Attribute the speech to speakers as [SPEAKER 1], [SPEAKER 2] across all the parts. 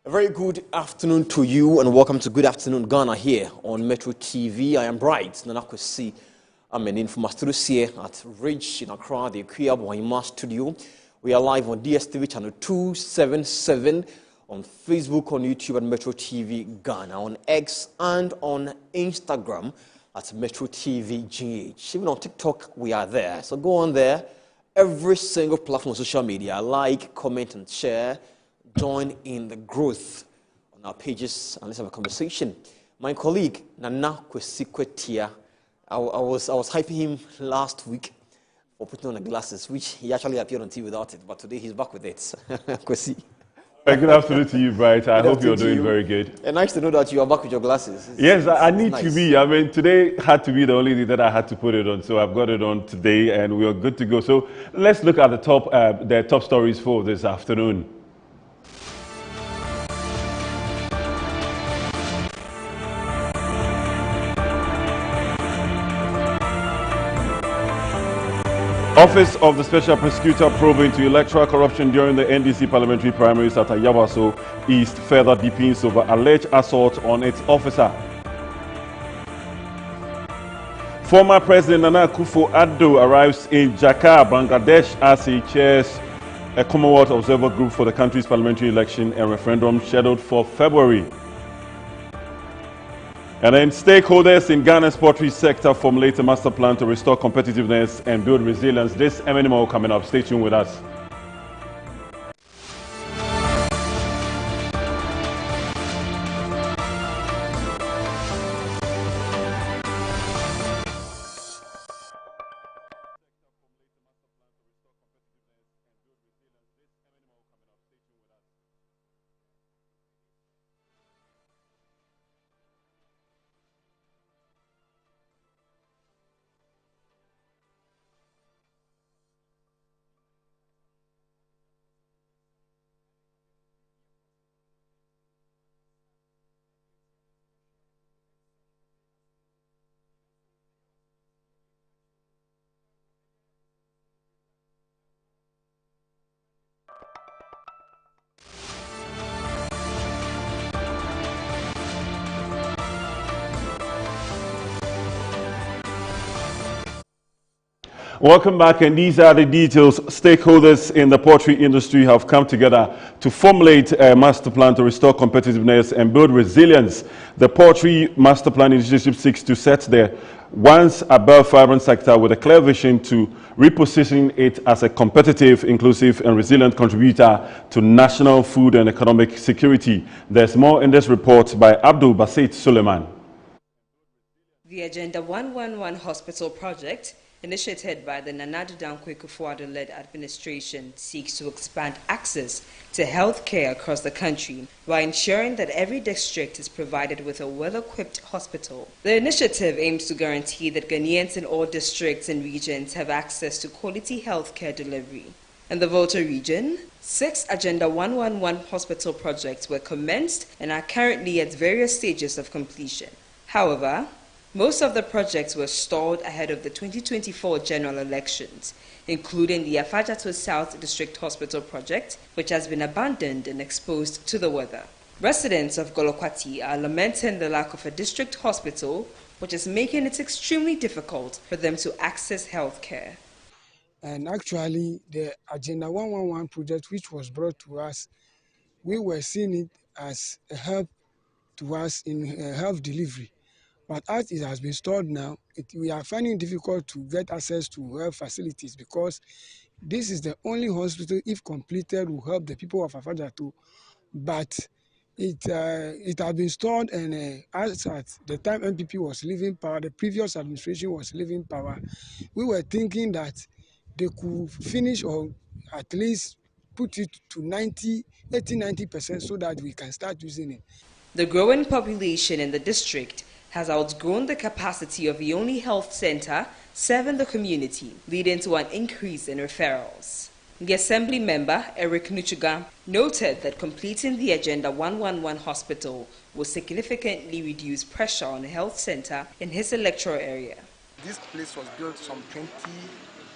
[SPEAKER 1] A very good afternoon to you and welcome to Good Afternoon Ghana here on Metro TV. I am Bright Nanakwesi. I'm in from my studios here at Ridge in Accra, the Kuya Bohima studio. We are live on DSTV channel 277, on Facebook, on YouTube at Metro TV Ghana, on X and on Instagram at Metro TV GH. Even on TikTok, we are there. So go on there. Every single platform on social media, like, comment and share. Join in the growth on our pages and let's have a conversation. My colleague Nana Kwesi Kwetia, I was hyping him last week for putting on the glasses, which he actually appeared on TV without it, but today he's back with it. Kwesi.
[SPEAKER 2] Good afternoon to you, Bright. I hope you're doing very good.
[SPEAKER 1] And nice to know that you are back with your glasses.
[SPEAKER 2] Yes, I need to be. I mean, today had to be the only day that I had to put it on, so I've got it on today, and we are good to go. So let's look at the top stories for this afternoon. Office of the Special Prosecutor probe into electoral corruption during the NDC parliamentary primaries at Ayawaso East further deepens over alleged assault on its officer. Former President Nana Akufo-Addo arrives in Dhaka, Bangladesh as he chairs a Commonwealth Observer Group for the country's parliamentary election and referendum scheduled for February. And then stakeholders in Ghana's poultry sector formulate a master plan to restore competitiveness and build resilience. This and many more coming up. Stay tuned with us. Welcome back, and these are the details. Stakeholders in the poultry industry have come together to formulate a master plan to restore competitiveness and build resilience. The Poultry Master Plan Initiative seeks to set the once above vibrant sector with a clear vision to reposition it as a competitive, inclusive and resilient contributor to national food and economic security. There's more in this report by Abdul Basit Suleiman.
[SPEAKER 3] The Agenda 111 Hospital Project, initiated by the Nana Dankwa Akufo-Addo-led administration, seeks to expand access to health care across the country while ensuring that every district is provided with a well-equipped hospital. The initiative aims to guarantee that Ghanaians in all districts and regions have access to quality health care delivery. In the Volta region, 6 Agenda 111 hospital projects were commenced and are currently at various stages of completion. However, most of the projects were stalled ahead of the 2024 general elections, including the Afajato South District Hospital project, which has been abandoned and exposed to the weather. Residents of Golokwati are lamenting the lack of a district hospital, which is making it extremely difficult for them to access health care.
[SPEAKER 4] And actually, the Agenda 111 project, which was brought to us, we were seeing it as a help to us in health delivery. But as it has been stored now, we are finding it difficult to get access to health facilities because this is the only hospital, if completed, will help the people of Afajato. But it has been stored, and as at the time MPP was leaving power, the previous administration was leaving power, we were thinking that they could finish or at least put it to 80-90% so that we can start using it.
[SPEAKER 3] The growing population in the district has outgrown the capacity of the only health center serving the community, leading to an increase in referrals. The Assembly member, Eric Nuchuga, noted that completing the Agenda 111 hospital will significantly reduce pressure on the health center in his electoral area.
[SPEAKER 5] This place was built some 20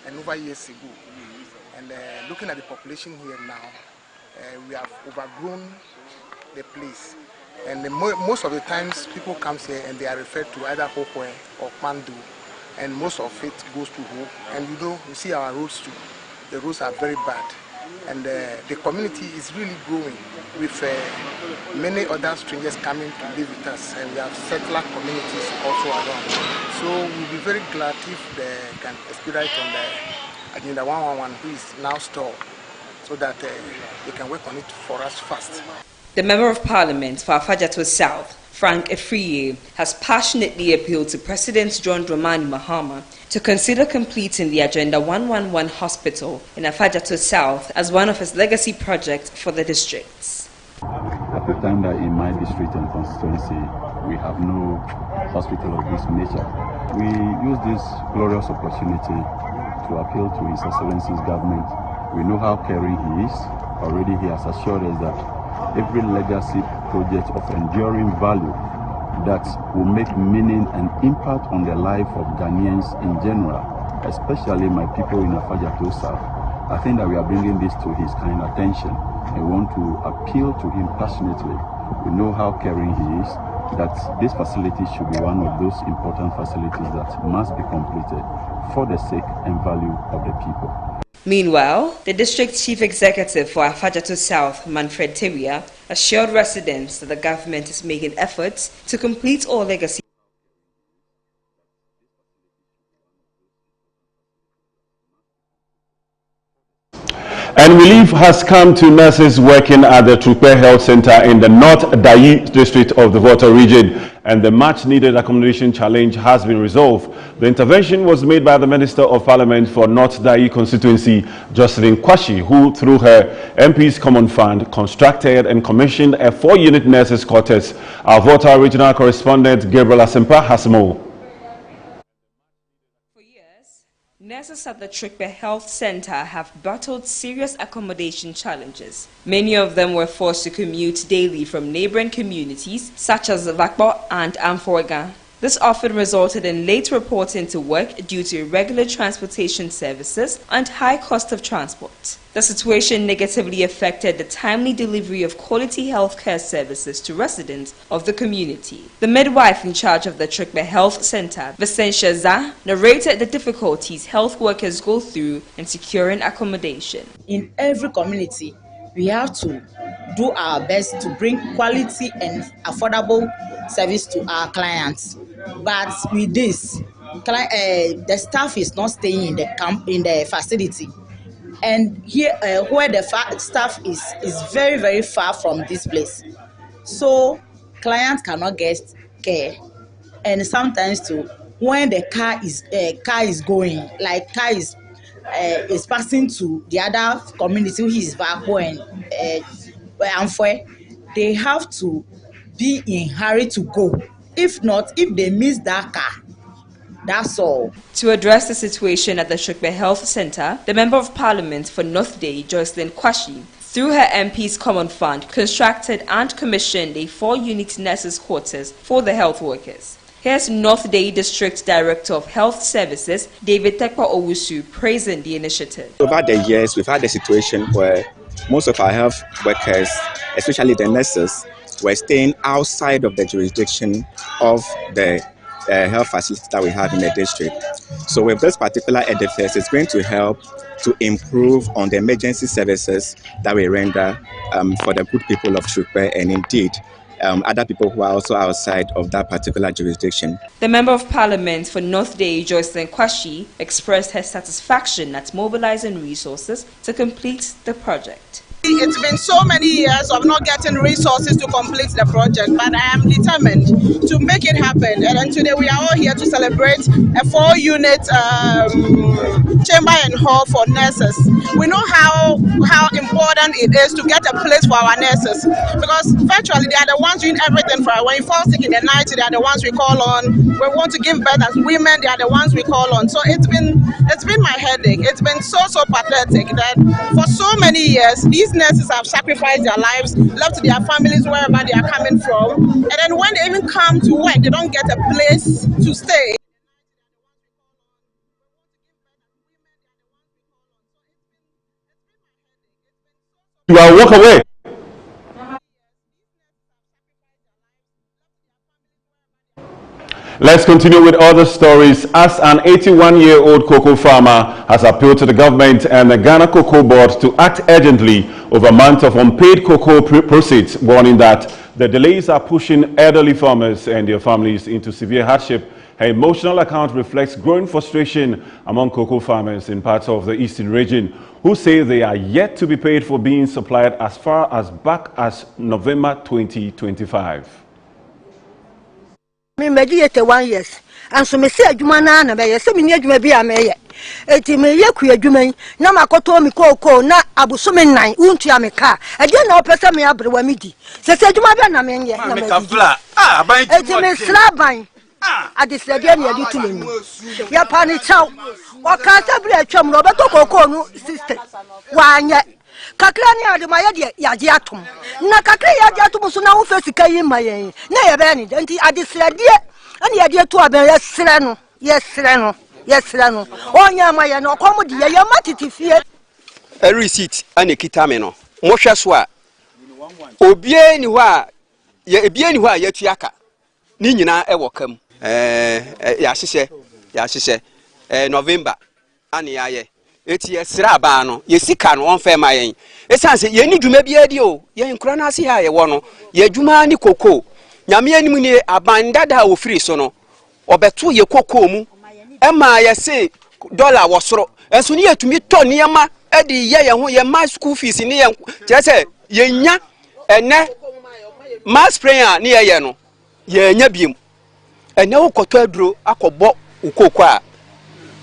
[SPEAKER 5] and over years ago, and looking at the population here now, we have overgrown the place. And most of the times people come here and they are referred to either Hokwe or Pandu, and most of it goes to Ho. And you see our roads too. The roads are very bad, and the community is really growing with many other strangers coming to live with us, and we have settler communities also around. So we'll be very glad if they can expedite on the Agenda 111, who is now stored, so that they can work on it for us fast.
[SPEAKER 3] The Member of Parliament for Afadjato South, Frank Efriye, has passionately appealed to President John Dramani Mahama to consider completing the Agenda 111 hospital in Afadjato South as one of his legacy projects for the districts.
[SPEAKER 6] At the time that in my district and constituency we have no hospital of this nature, we use this glorious opportunity to appeal to His Excellency's government. We know how caring he is. Already he has assured us that every legacy project of enduring value that will make meaning and impact on the life of Ghanaians in general, especially my people in Afadjato South. I think that we are bringing this to his kind attention and want to appeal to him passionately. We know how caring he is, that this facility should be one of those important facilities that must be completed for the sake and value of the people.
[SPEAKER 3] Meanwhile, the district chief executive for Afadjato South, Manfred Teria, assured residents that the government is making efforts to complete all legacy.
[SPEAKER 2] And relief has come to nurses working at the Trukpe Health Center in the North Dayi district of the Volta region, and the much-needed accommodation challenge has been resolved. The intervention was made by the Minister of Parliament for North Dayi constituency, Jocelyn Kwashi, who, through her MP's Common Fund, constructed and commissioned a 4-unit nurses' quarters. Our Volta regional correspondent, Gabriel Asempa, has more.
[SPEAKER 3] Nurses at the Trukpe Health Center have battled serious accommodation challenges. Many of them were forced to commute daily from neighboring communities such as Vakbo and Amforga. This often resulted in late reporting to work due to irregular transportation services and high cost of transport. The situation negatively affected the timely delivery of quality healthcare services to residents of the community. The midwife in charge of the Trukpe Health Center, Vicentia Zah, narrated the difficulties health workers go through in securing accommodation.
[SPEAKER 7] In every community, we have to do our best to bring quality and affordable service to our clients. But with this, the staff is not staying in the camp, in the facility. And here, where the staff is very, very far from this place. So clients cannot get care. And sometimes too, when the car is going, like car is passing to the other community, which is Vakbo and Amfwe, they have to be in hurry to go. If not, if they miss that car, that's all.
[SPEAKER 3] To address the situation at the Trukpe Health Center, the Member of Parliament for North Dayi, Jocelyn Kwashi, through her MP's Common Fund, constructed and commissioned a 4-unit nurses' quarters for the health workers. Here's North Dayi District Director of Health Services, David Tekpa Owusu, praising the initiative.
[SPEAKER 8] Over the years, we've had a situation where most of our health workers, especially the nurses, were staying outside of the jurisdiction of the health facilities that we have in the district. So with this particular edifice, it's going to help to improve on the emergency services that we render for the good people of Trukpe and indeed other people who are also outside of that particular jurisdiction.
[SPEAKER 3] The Member of Parliament for North Dayi, Jocelyn Kwashi, expressed her satisfaction at mobilizing resources to complete the project.
[SPEAKER 9] It's been so many years of not getting resources to complete the project, but I am determined to make it happen. And then today we are all here to celebrate a 4-unit chamber and hall for nurses. We know how important it is to get a place for our nurses, because virtually they are the ones doing everything for us. When you fall sick in the night, they are the ones we call on. We want to give birth as women, they are the ones we call on. So it's been my headache. It's been so pathetic that for so many years these nurses have sacrificed their lives, left their families wherever they are coming from, and then when they even come to work, they don't get a place to stay.
[SPEAKER 2] You are walk away. Let's continue with other stories. As an 81-year-old cocoa farmer has appealed to the government and the Ghana Cocoa Board to act urgently over months of unpaid cocoa proceeds, warning that the delays are pushing elderly farmers and their families into severe hardship. Her emotional account reflects growing frustration among cocoa farmers in parts of the eastern region who say they are yet to be paid for being supplied as far as back as November 2025.
[SPEAKER 10] Me mediate 1 year, and so me say adwuma na na be ye se me ni adwuma bi ameye eti me ye ku adwuma na makoto mi koko na abusome nan untua me ka e de na opese me abrewa midi se adwuma be na me ye na me
[SPEAKER 11] kafla aban
[SPEAKER 10] eti me slaban adisede na yedi tulemi ya pani chaw o ka se bre atwam no beto koko no sister wanye kakra ni ade ma ye de yaje atom na kakra yaje atom so na wo fesika yi mayen na ye be ni nti adisede ani yade to aben yesre no onya maye no komo de ye matitifie
[SPEAKER 11] a receipt ane kitame no mo hwe so a obie ni ho a ye ebie ni ho a yatuaka ni nyina e wokam ya hyehyɛ November ane yaye eti yesra aba no yesika no onfe ma yen esanse ye ni dwuma bia di o ye nkura na ase ha ye wo no ye dwuma ni koko nyame anim ni abandada ofiri so no obeto ye koko mu ema ye se dollar wo soro enso ni yetumi to niema e di ye ho ye ma school fees ni ye kire ye nya ene mass prayer ni ye no ye nya biem ene wo koto aduro akobọ ukoko a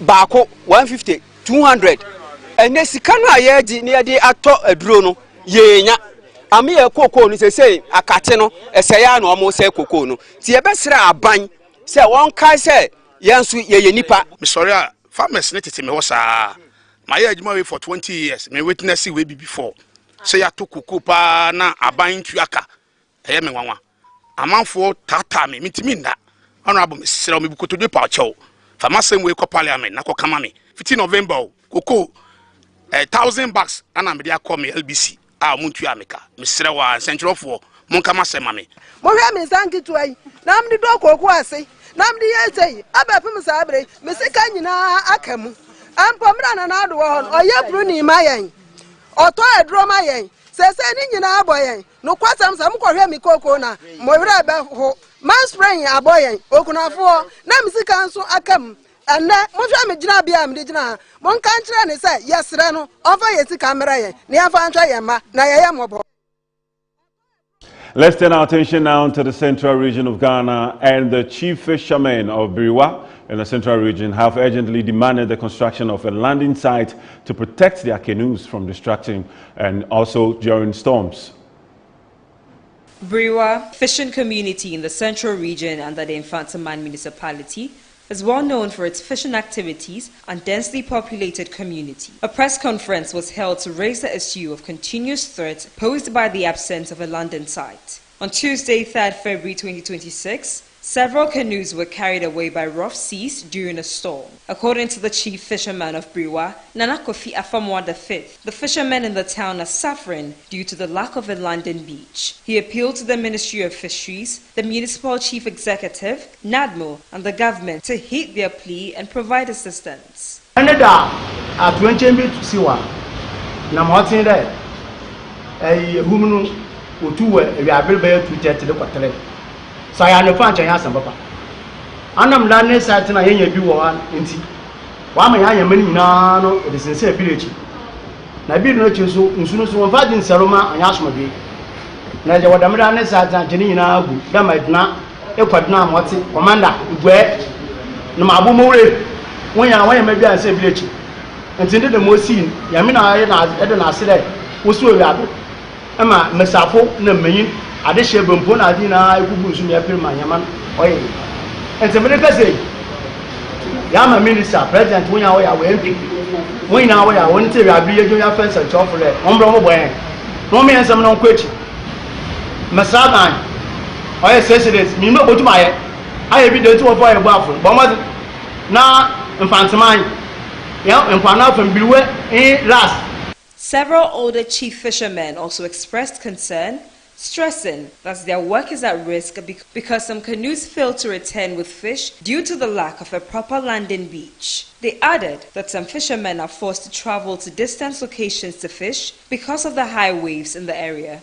[SPEAKER 11] baako 150 200 ene sika no ayeji ni ye ato aduro no ye nya ame ye koko no se akate no ese ya na omo se koko no ti ye besra aban se won kai se yensu ye nipa
[SPEAKER 5] me sorry farmers ne tete me ho saa my adwuma we for 20 years me witness we be before say ya to koko pa na aban tuaka eye me wanwa amanfo tata me mitimi nda honorable me sira me bukoto de pa chew farmers we ko parliament na ko kama me 15 November koko 1000 bucks ana me dia call me LBC a muntu ameka me sira wa central for mon kama sema me
[SPEAKER 9] mo hwe me sanki to ai na me do koko ase na me ye sei abafim sabre me sika nyina akamu ampo mra na ado ho oye bru ni mayen oto edro mayen sese ni nyina aboyen no kwasam sam ko hwe me koko na mo wura be ho man spring aboyen okunafo na me sika nso akamu ane mo hwe me gina bia me gina mo kan kire ne se yesre no onfa yesi camera ye ne afa ntwa ye ma na ye mobo.
[SPEAKER 2] Let's turn our attention now to the central region of Ghana, and the chief fishermen of Biriwa in the central region have urgently demanded the construction of a landing site to protect their canoes from destruction and also during storms.
[SPEAKER 3] Biriwa fishing community in the central region under the Infantaman municipality is well known for its fishing activities and densely populated community. A press conference was held to raise the issue of continuous threats posed by the absence of a landing site. On Tuesday, 3rd February 2026, several canoes were carried away by rough seas during a storm. According to the chief fisherman of Biriwa, Nana Kofi Afamwa V, the fishermen in the town are suffering due to the lack of a landing beach. He appealed to the Ministry of Fisheries, the municipal chief executive, NADMO, and the government to heed their plea and provide assistance.
[SPEAKER 12] Canada at 20 to Siwa. Namotin there. A woman who two were able to get to the quarter. So I am fan China Papa. Anam landing site na yenye bi wo nti. Wa ma ya yamani na no the sincere village. Na bi no cheso nsuno so won fa din seroma anya asoma bi. Na je wadamda ne site na jeni na agu da madina ekwadina amoti commander igwe no mabu mure wonya wa yama bi an se village. Nti de mosi yami na ye na e de na ase wosu owi ado. Ema mesafo na manyin ade shebempo na adi na ekubu nsu me apir manyaman oye entemene kase ya ma minister president wonya wo ya we mp wonya wo ya won te ya bi yejo ya fence chofre ombro mo boyen no me ensem no kwachi masaban oye sensitive mi no botuma ye aye bi de to wo ye gbafo bo mo na infanteman ya infana from Biriwa in last.
[SPEAKER 3] Several older chief fishermen also expressed concern, stressing that their work is at risk because some canoes fail to return with fish due to the lack of a proper landing beach. They added that some fishermen are forced to travel to distant locations to fish because of the high waves in the area.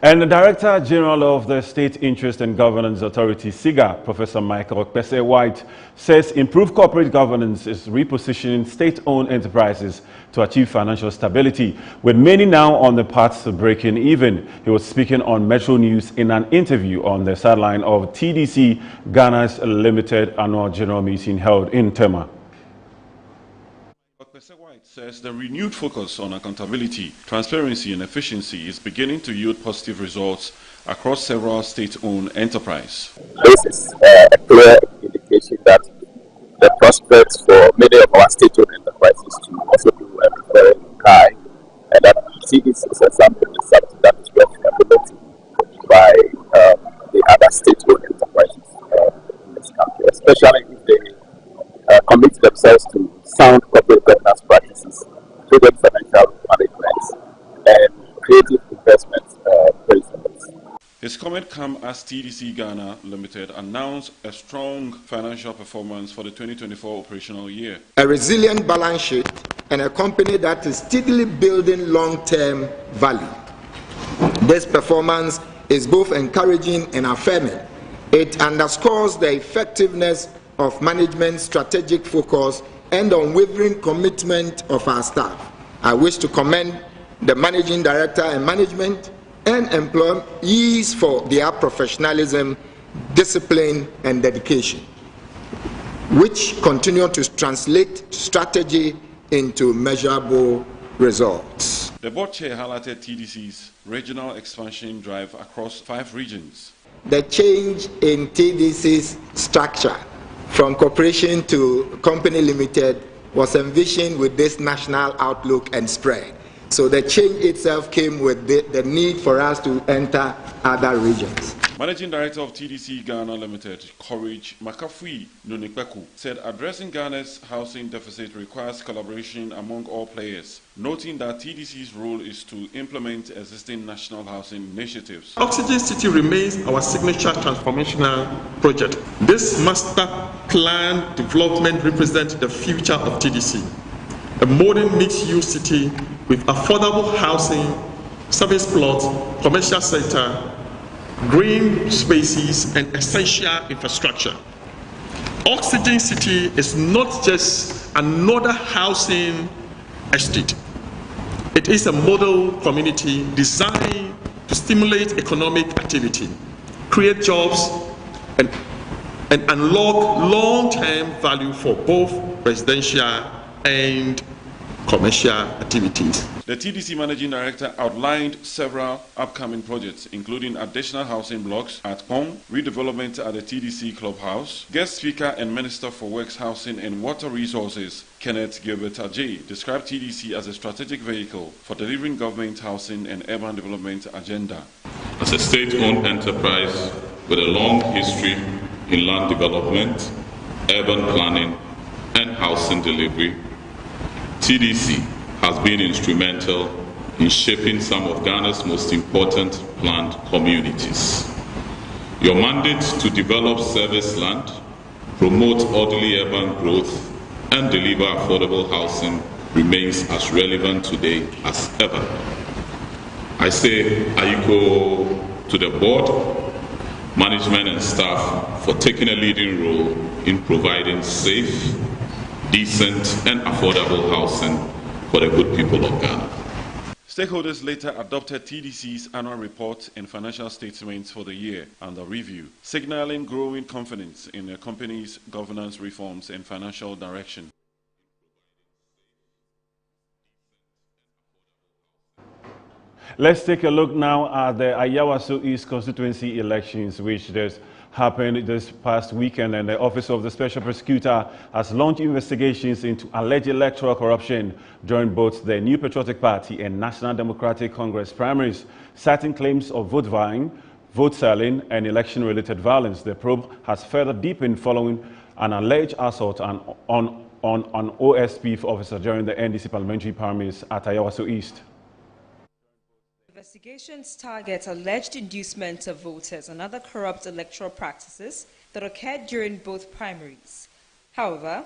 [SPEAKER 2] And the Director General of the State Interest and Governance Authority, SIGA, Professor Michael Okpese-White, says improved corporate governance is repositioning state-owned enterprises to achieve financial stability, with many now on the path to breaking even. He was speaking on Metro News in an interview on the sideline of TDC Ghana's Limited Annual General Meeting held in Tema.
[SPEAKER 13] Okpese-White says the renewed focus on accountability, transparency and efficiency is beginning to yield positive results across several state-owned enterprises.
[SPEAKER 14] This is a clear indication that the prospects for many of our state-owned enterprises to also do very high, and that TDC is something that is well implemented by the other state-owned enterprises in this country, especially if they commit themselves to sound corporate governance practices, prudent financial management, and creative investment principles.
[SPEAKER 13] His comment comes as TDC Ghana Limited announced a strong financial performance for the 2024 operational year.
[SPEAKER 15] A resilient balance sheet and a company that is steadily building long-term value. This performance is both encouraging and affirming. It underscores the effectiveness of management's strategic focus and unwavering commitment of our staff. I wish to commend the Managing Director and management and employees for their professionalism, discipline, and dedication, which continue to translate strategy into measurable results.
[SPEAKER 13] The board chair highlighted TDC's regional expansion drive across 5 regions.
[SPEAKER 15] The change in TDC's structure from corporation to company limited was envisioned with this national outlook and spread. So the change itself came with the need for us to enter other regions.
[SPEAKER 13] Managing Director of TDC Ghana Limited, Courage Makafui Nunikweku, said addressing Ghana's housing deficit requires collaboration among all players, noting that TDC's role is to implement existing national housing initiatives.
[SPEAKER 16] Oxygen City remains our signature transformational project. This master plan development represents the future of TDC, a modern mixed-use city with affordable housing, service plots, commercial sector, green spaces, and essential infrastructure. Oxygen City is not just another housing estate. It is a model community designed to stimulate economic activity, create jobs, and unlock long-term value for both residential and commercial activities.
[SPEAKER 13] The TDC Managing Director outlined several upcoming projects, including additional housing blocks at Pong, redevelopment at the TDC Clubhouse. Guest Speaker and Minister for Works, Housing and Water Resources, Kenneth Gilbert Adjei, described TDC as a strategic vehicle for delivering government housing and urban development agenda.
[SPEAKER 17] As a state-owned enterprise with a long history in land development, urban planning, and housing delivery, TDC has been instrumental in shaping some of Ghana's most important planned communities. Your mandate to develop service land, promote orderly urban growth, and deliver affordable housing remains as relevant today as ever. I say ayiko to the board management and staff for taking a leading role in providing safe, decent and affordable housing for the good people of Ghana.
[SPEAKER 13] Stakeholders later adopted TDC's annual report and financial statements for the year under review, signaling growing confidence in the company's governance reforms and financial direction.
[SPEAKER 2] Let's take a look now at the Ayawaso East constituency elections, which just happened this past weekend, and the Office of the Special Prosecutor has launched investigations into alleged electoral corruption during both the New Patriotic Party and National Democratic Congress primaries, citing claims of vote buying, vote selling, and election-related violence. The probe has further deepened following an alleged assault on an OSP officer during the NDC parliamentary primaries at Ayawaso East.
[SPEAKER 3] Investigations target alleged inducement of voters and other corrupt electoral practices that occurred during both primaries. However,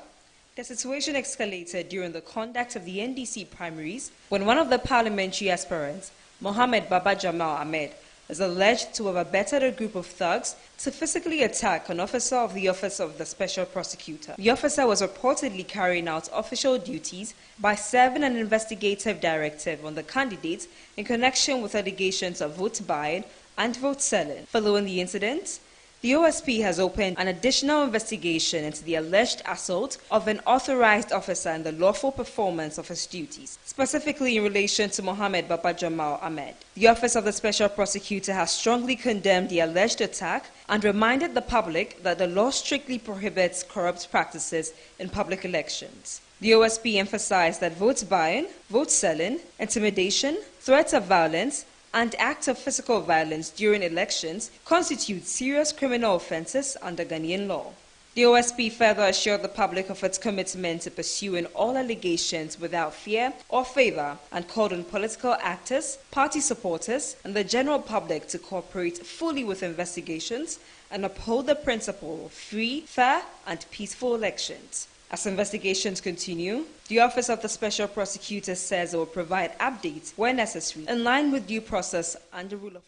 [SPEAKER 3] the situation escalated during the conduct of the NDC primaries when one of the parliamentary aspirants, Mohamed Baba Jamal Ahmed, is alleged to have abetted a group of thugs to physically attack an officer of the Office of the Special Prosecutor. The officer was reportedly carrying out official duties by serving an investigative directive on the candidates in connection with allegations of vote buying and vote selling. Following the incident, the OSP has opened an additional investigation into the alleged assault of an authorized officer in the lawful performance of his duties, specifically in relation to Mohamed Baba Jamal Ahmed. The Office of the Special Prosecutor has strongly condemned the alleged attack and reminded the public that the law strictly prohibits corrupt practices in public elections. The OSP emphasized that vote buying, vote selling, intimidation, threats of violence, and acts of physical violence during elections constitute serious criminal offenses under Ghanaian law. The OSP further assured the public of its commitment to pursuing all allegations without fear or favor and called on political actors, party supporters, and the general public to cooperate fully with investigations and uphold the principle of free, fair, and peaceful elections. As investigations continue, the Office of the Special Prosecutor says it will provide updates where necessary in line with due process and the rule of law.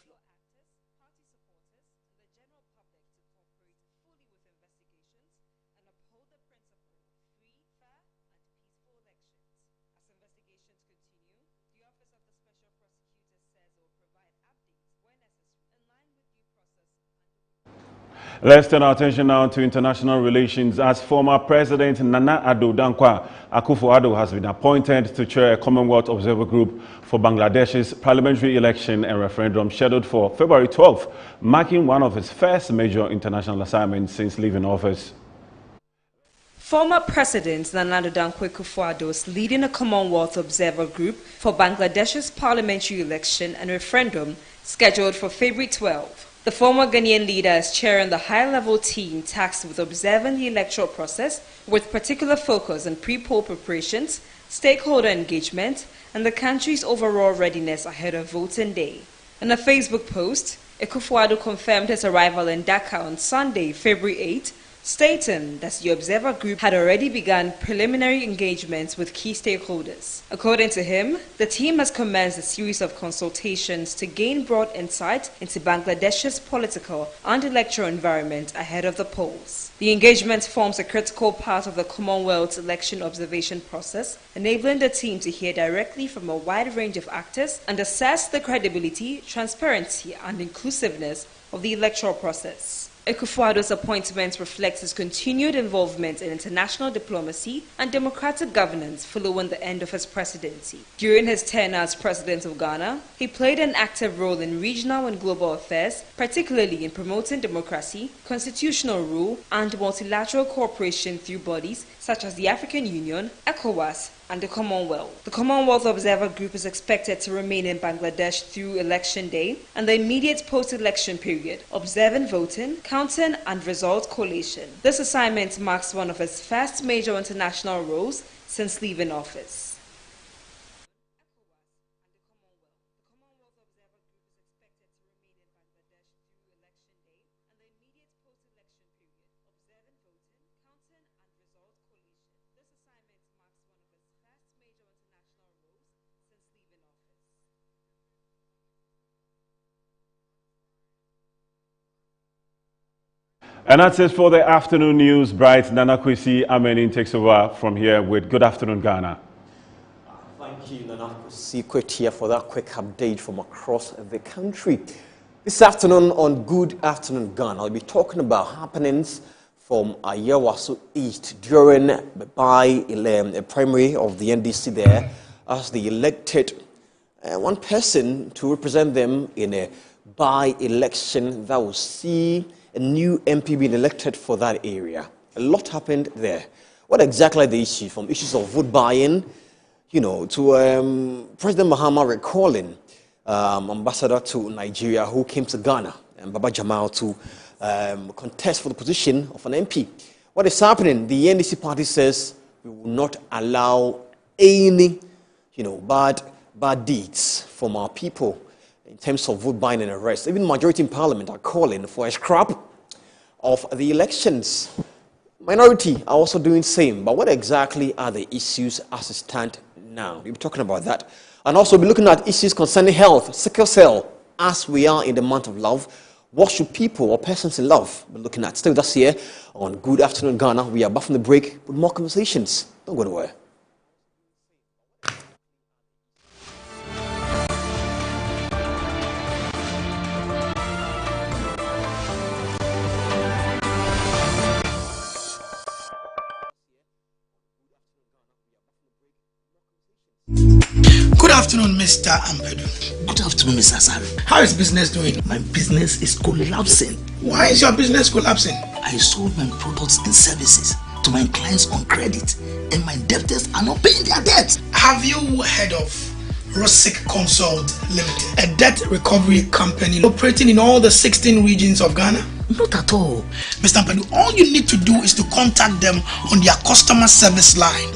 [SPEAKER 2] Let's turn our attention now to international relations, as former President Nana Addo Dankwa Akufo-Addo has been appointed to chair a Commonwealth Observer Group for Bangladesh's parliamentary election and referendum scheduled for February 12th, marking one of his first major international assignments since leaving office.
[SPEAKER 3] Former President Nana Addo Dankwa Akufo-Addo is leading a Commonwealth Observer Group for Bangladesh's parliamentary election and referendum scheduled for February 12th. The former Ghanaian leader is chairing the high-level team tasked with observing the electoral process, with particular focus on pre-poll preparations, stakeholder engagement, and the country's overall readiness ahead of voting day. In a Facebook post, Akufo-Addo confirmed his arrival in Dhaka on Sunday, February 8, stating that the Observer Group had already begun preliminary engagements with key stakeholders. According to him, the team has commenced a series of consultations to gain broad insight into Bangladesh's political and electoral environment ahead of the polls. The engagement forms a critical part of the Commonwealth election observation process, enabling the team to hear directly from a wide range of actors and assess the credibility, transparency, and inclusiveness of the electoral process. Akufo-Addo's appointment reflects his continued involvement in international diplomacy and democratic governance following the end of his presidency. During his tenure as President of Ghana, he played an active role in regional and global affairs, particularly in promoting democracy, constitutional rule, and multilateral cooperation through bodies such as the African Union, ECOWAS, and the Commonwealth. The Commonwealth Observer Group is expected to remain in Bangladesh through election day and the immediate post-election period, observing voting, counting, and result collation. This assignment marks one of his first major international roles since leaving office.
[SPEAKER 2] And that's it for the afternoon news. Bright Nana Kwesi Amenin takes over from here with Good Afternoon Ghana.
[SPEAKER 1] Thank you, Nana Kwesi, here for that quick update from across the country. This afternoon on Good Afternoon Ghana, I'll be talking about happenings from Ayawaso East during the primary of the NDC there, as they elected one person to represent them in a by-election that will see a new MP being elected for that area. A lot happened there. What exactly are the issues? From issues of vote buying, to President Mahama recalling ambassador to Nigeria who came to Ghana, and Baba Jamal, to contest for the position of an MP. What is happening? The NDC party says we will not allow any, bad deeds from our people in terms of vote buying and arrest. Even majority in parliament are calling for a scrap of the elections. Minority are also doing the same. But what exactly are the issues as it stands now? We'll be talking about that. And also be looking at issues concerning health, sickle cell, as we are in the month of love. What should people or persons in love be looking at? Stay with us here on Good Afternoon Ghana. We are back from the break with more conversations. Don't go nowhere.
[SPEAKER 18] Good afternoon, Mr. Ampedu.
[SPEAKER 19] Good afternoon, Mr. Asari.
[SPEAKER 18] How is business doing?
[SPEAKER 19] My business is collapsing.
[SPEAKER 18] Why is your business collapsing?
[SPEAKER 19] I sold my products and services to my clients on credit, and my debtors are not paying their debts.
[SPEAKER 18] Have you heard of Rosic Consult Limited, a debt recovery company operating in all the 16 regions of Ghana?
[SPEAKER 19] Not at all.
[SPEAKER 18] Mr. Ampedu, all you need to do is to contact them on their customer service line.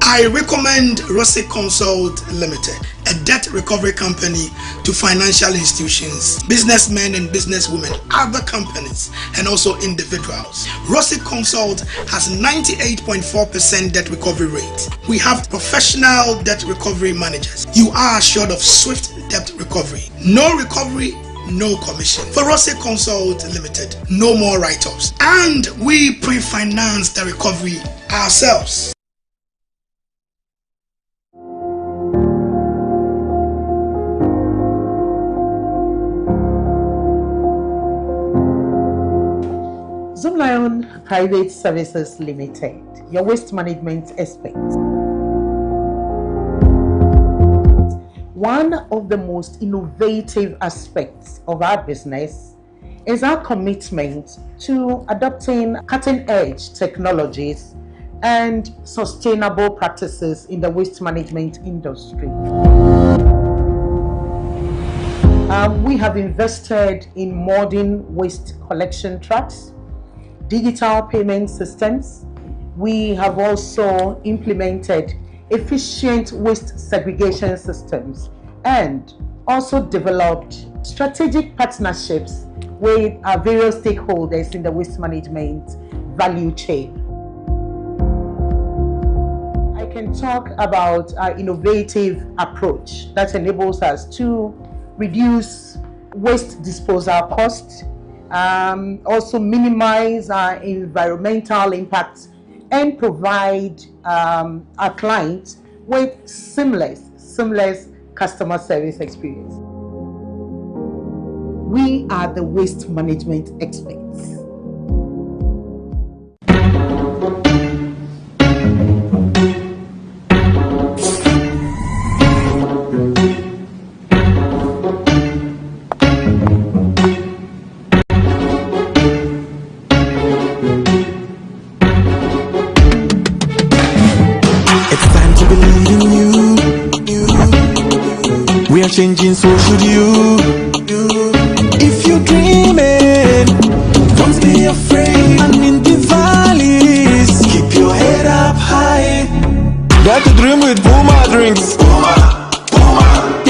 [SPEAKER 18] I recommend Rosic Consult Limited, a debt recovery company to financial institutions, businessmen and businesswomen, other companies, and also individuals. Rosic Consult has 98.4% debt recovery rate. We have professional debt recovery managers. You are assured of swift debt recovery. No recovery, no commission. For Rosic Consult Limited, no more write-offs. And we pre-finance the recovery ourselves.
[SPEAKER 20] Zoomlion Private Services Limited, your waste management expert. One of the most innovative aspects of our business is our commitment to adopting cutting-edge technologies and sustainable practices in the waste management industry. We have invested in modern waste collection trucks, digital payment systems. We have also implemented efficient waste segregation systems and also developed strategic partnerships with our various stakeholders in the waste management value chain. I can talk about our innovative approach that enables us to reduce waste disposal costs, also minimize our environmental impacts, and provide our clients with seamless customer service experience. We are the waste management experts.
[SPEAKER 21] Changing, so should you. If you're dreaming, don't be afraid. And in the valleys, keep your head up high. Dare to dream with Puma drinks.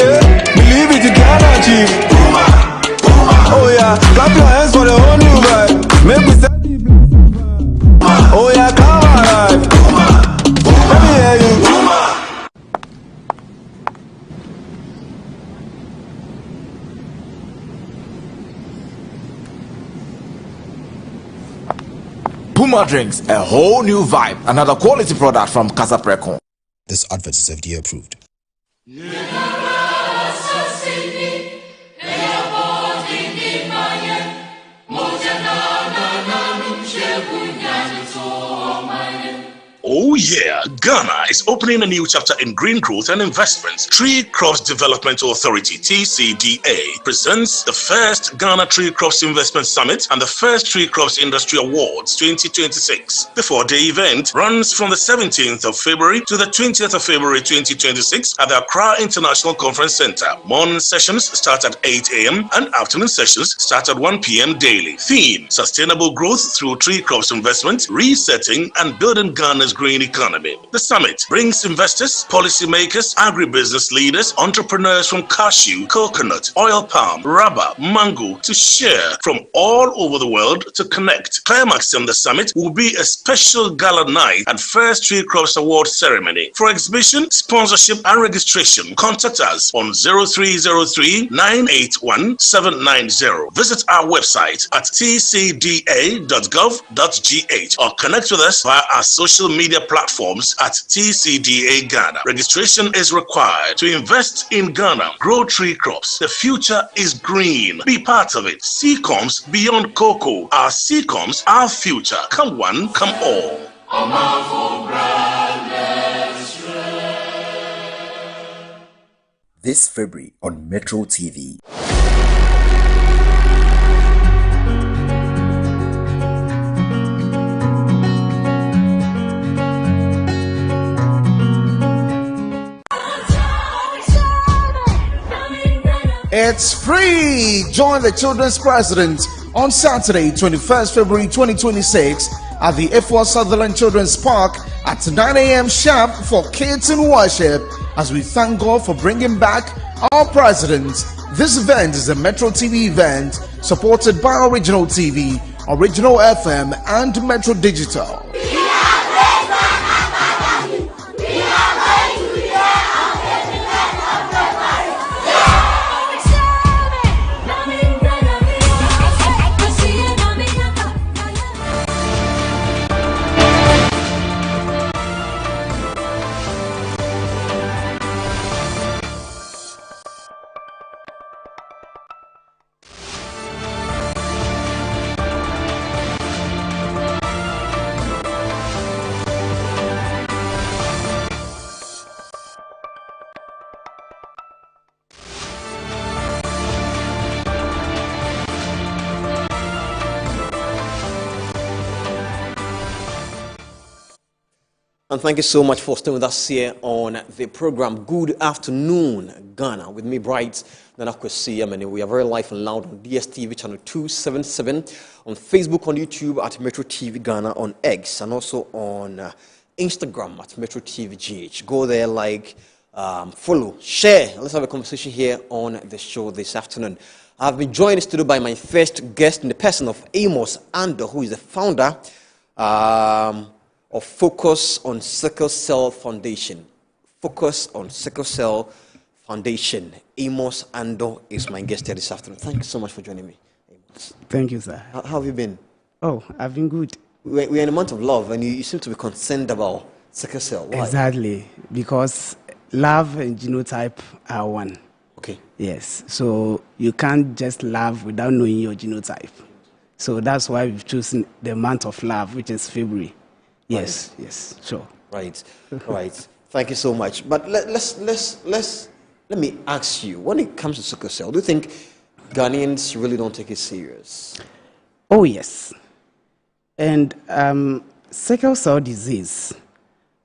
[SPEAKER 21] Yeah, believe it, you can achieve. Oh yeah, clap your hands for the whole new vibe. Make we set the place. Oh yeah, come alive. Let me hear you.
[SPEAKER 4] Puma drinks, a whole new vibe. Another quality product from Casa Precon.
[SPEAKER 22] This advert is FDA approved.
[SPEAKER 23] Oh yeah, Ghana is opening a new chapter in green growth and investments. Tree Crops Development Authority, TCDA, presents the first Ghana Tree Crops Investment Summit and the first Tree Crops Industry Awards 2026. The four-day event runs from the 17th of February to the 20th of February 2026 at the Accra International Conference Center. Morning sessions start at 8 a.m. and afternoon sessions start at 1 p.m. daily. Theme: Sustainable Growth through Tree Crops Investment, Resetting and Building Ghana's Green Economy. The summit brings investors, policymakers, agribusiness leaders, entrepreneurs from cashew, coconut, oil palm, rubber, mango to share from all over the world to connect. Climaxing the summit will be a special gala night and first Tree Crops Award ceremony. For exhibition, sponsorship and registration, contact us on 0303 981 790. Visit our website at tcda.gov.gh or connect with us via our social media platforms at TCDA Ghana. Registration is required to invest in Ghana. Grow tree crops. The future is green. Be part of it. Seacoms beyond cocoa. Our Seacoms, our future. Come one, come all.
[SPEAKER 24] This February on Metro TV.
[SPEAKER 25] It's free! Join the Children's President on Saturday, 21st February 2026 at the F1 Sutherland Children's Park at 9 a.m. sharp for kids in worship as we thank God for bringing back our President. This event is a Metro TV event supported by Original TV, Original FM and Metro Digital.
[SPEAKER 1] And thank you so much for staying with us here on the program Good Afternoon Ghana with me, Bright Nanakwesi. We are very live and loud on DSTV channel 277, on Facebook, on YouTube at Metro TV Ghana, on X, and also on Instagram at Metro TV GH. Go there, like, follow, share. Let's have a conversation here on the show this afternoon. I've been joined in the studio by my first guest in the person of Amos Ando, who is the founder of Focus on Sickle Cell Foundation. Focus on Sickle Cell Foundation. Amos Ando is my guest here this afternoon. Thank you so much for joining me, Amos.
[SPEAKER 26] Thank you, sir.
[SPEAKER 1] How have you been?
[SPEAKER 26] Oh, I've been good.
[SPEAKER 1] We're in a month of love, and you seem to be concerned about sickle cell. Why?
[SPEAKER 26] Exactly, because love and genotype are one.
[SPEAKER 1] Okay.
[SPEAKER 26] Yes, so you can't just love without knowing your genotype. So that's why we've chosen the month of love, which is February. Yes, right. Yes, sure.
[SPEAKER 1] Right, right. Thank you so much. But let me ask you, when it comes to sickle cell, do you think Ghanaians really don't take it serious?
[SPEAKER 26] Oh, yes. And sickle cell disease,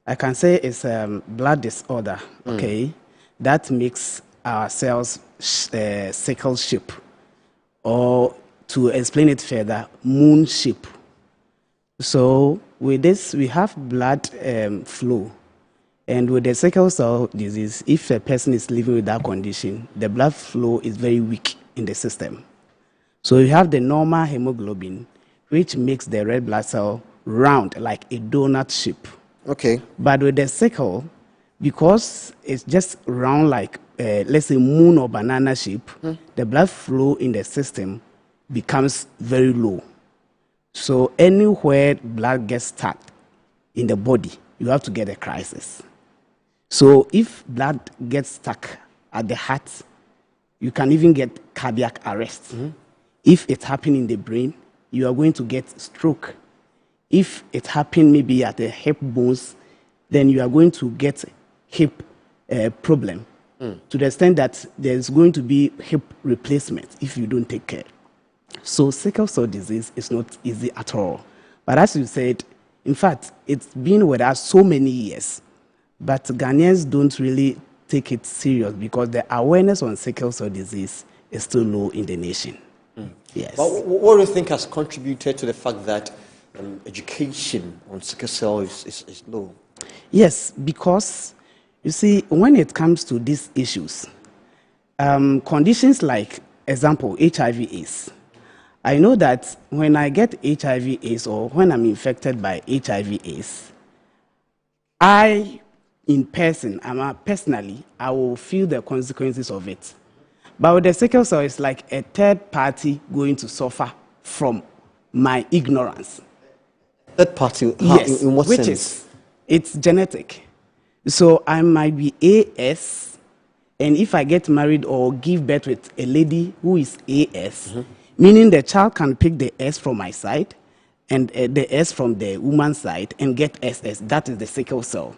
[SPEAKER 26] I can say it's a blood disorder, okay, that makes our cells sickle shape, or to explain it further, moon shape. So with this, we have blood flow. And with the sickle cell disease, if a person is living with that condition, the blood flow is very weak in the system. So you have the normal hemoglobin, which makes the red blood cell round, like a donut shape.
[SPEAKER 1] Okay.
[SPEAKER 26] But with the sickle, because it's just round like, let's say, moon or banana shape, the blood flow in the system becomes very low. So anywhere blood gets stuck in the body, you have to get a crisis. So if blood gets stuck at the heart, you can even get cardiac arrest. If it happens in the brain, you are going to get stroke. If it happens maybe at the hip bones, then you are going to get hip problem to the extent that there's going to be hip replacement if you don't take care. So sickle cell disease is not easy at all. But as you said, in fact, it's been with us so many years, but Ghanaians don't really take it serious because the awareness on sickle cell disease is still low in the nation. Yes.
[SPEAKER 1] But what do you think has contributed to the fact that education on sickle cell is low?
[SPEAKER 26] Yes, because you see, when it comes to these issues, conditions like, example, HIV/AIDS. I know that when I get HIV/AIDS or when I'm infected by HIV/AIDS, personally, I will feel the consequences of it. But with the sickle cell, it's like a third party going to suffer from my ignorance.
[SPEAKER 1] Third party?
[SPEAKER 26] Yes.
[SPEAKER 1] In what
[SPEAKER 26] which
[SPEAKER 1] sense?
[SPEAKER 26] It's genetic. So I might be AS, and if I get married or give birth with a lady who is AS, meaning the child can pick the S from my side and the S from the woman's side and get SS. That is the sickle cell.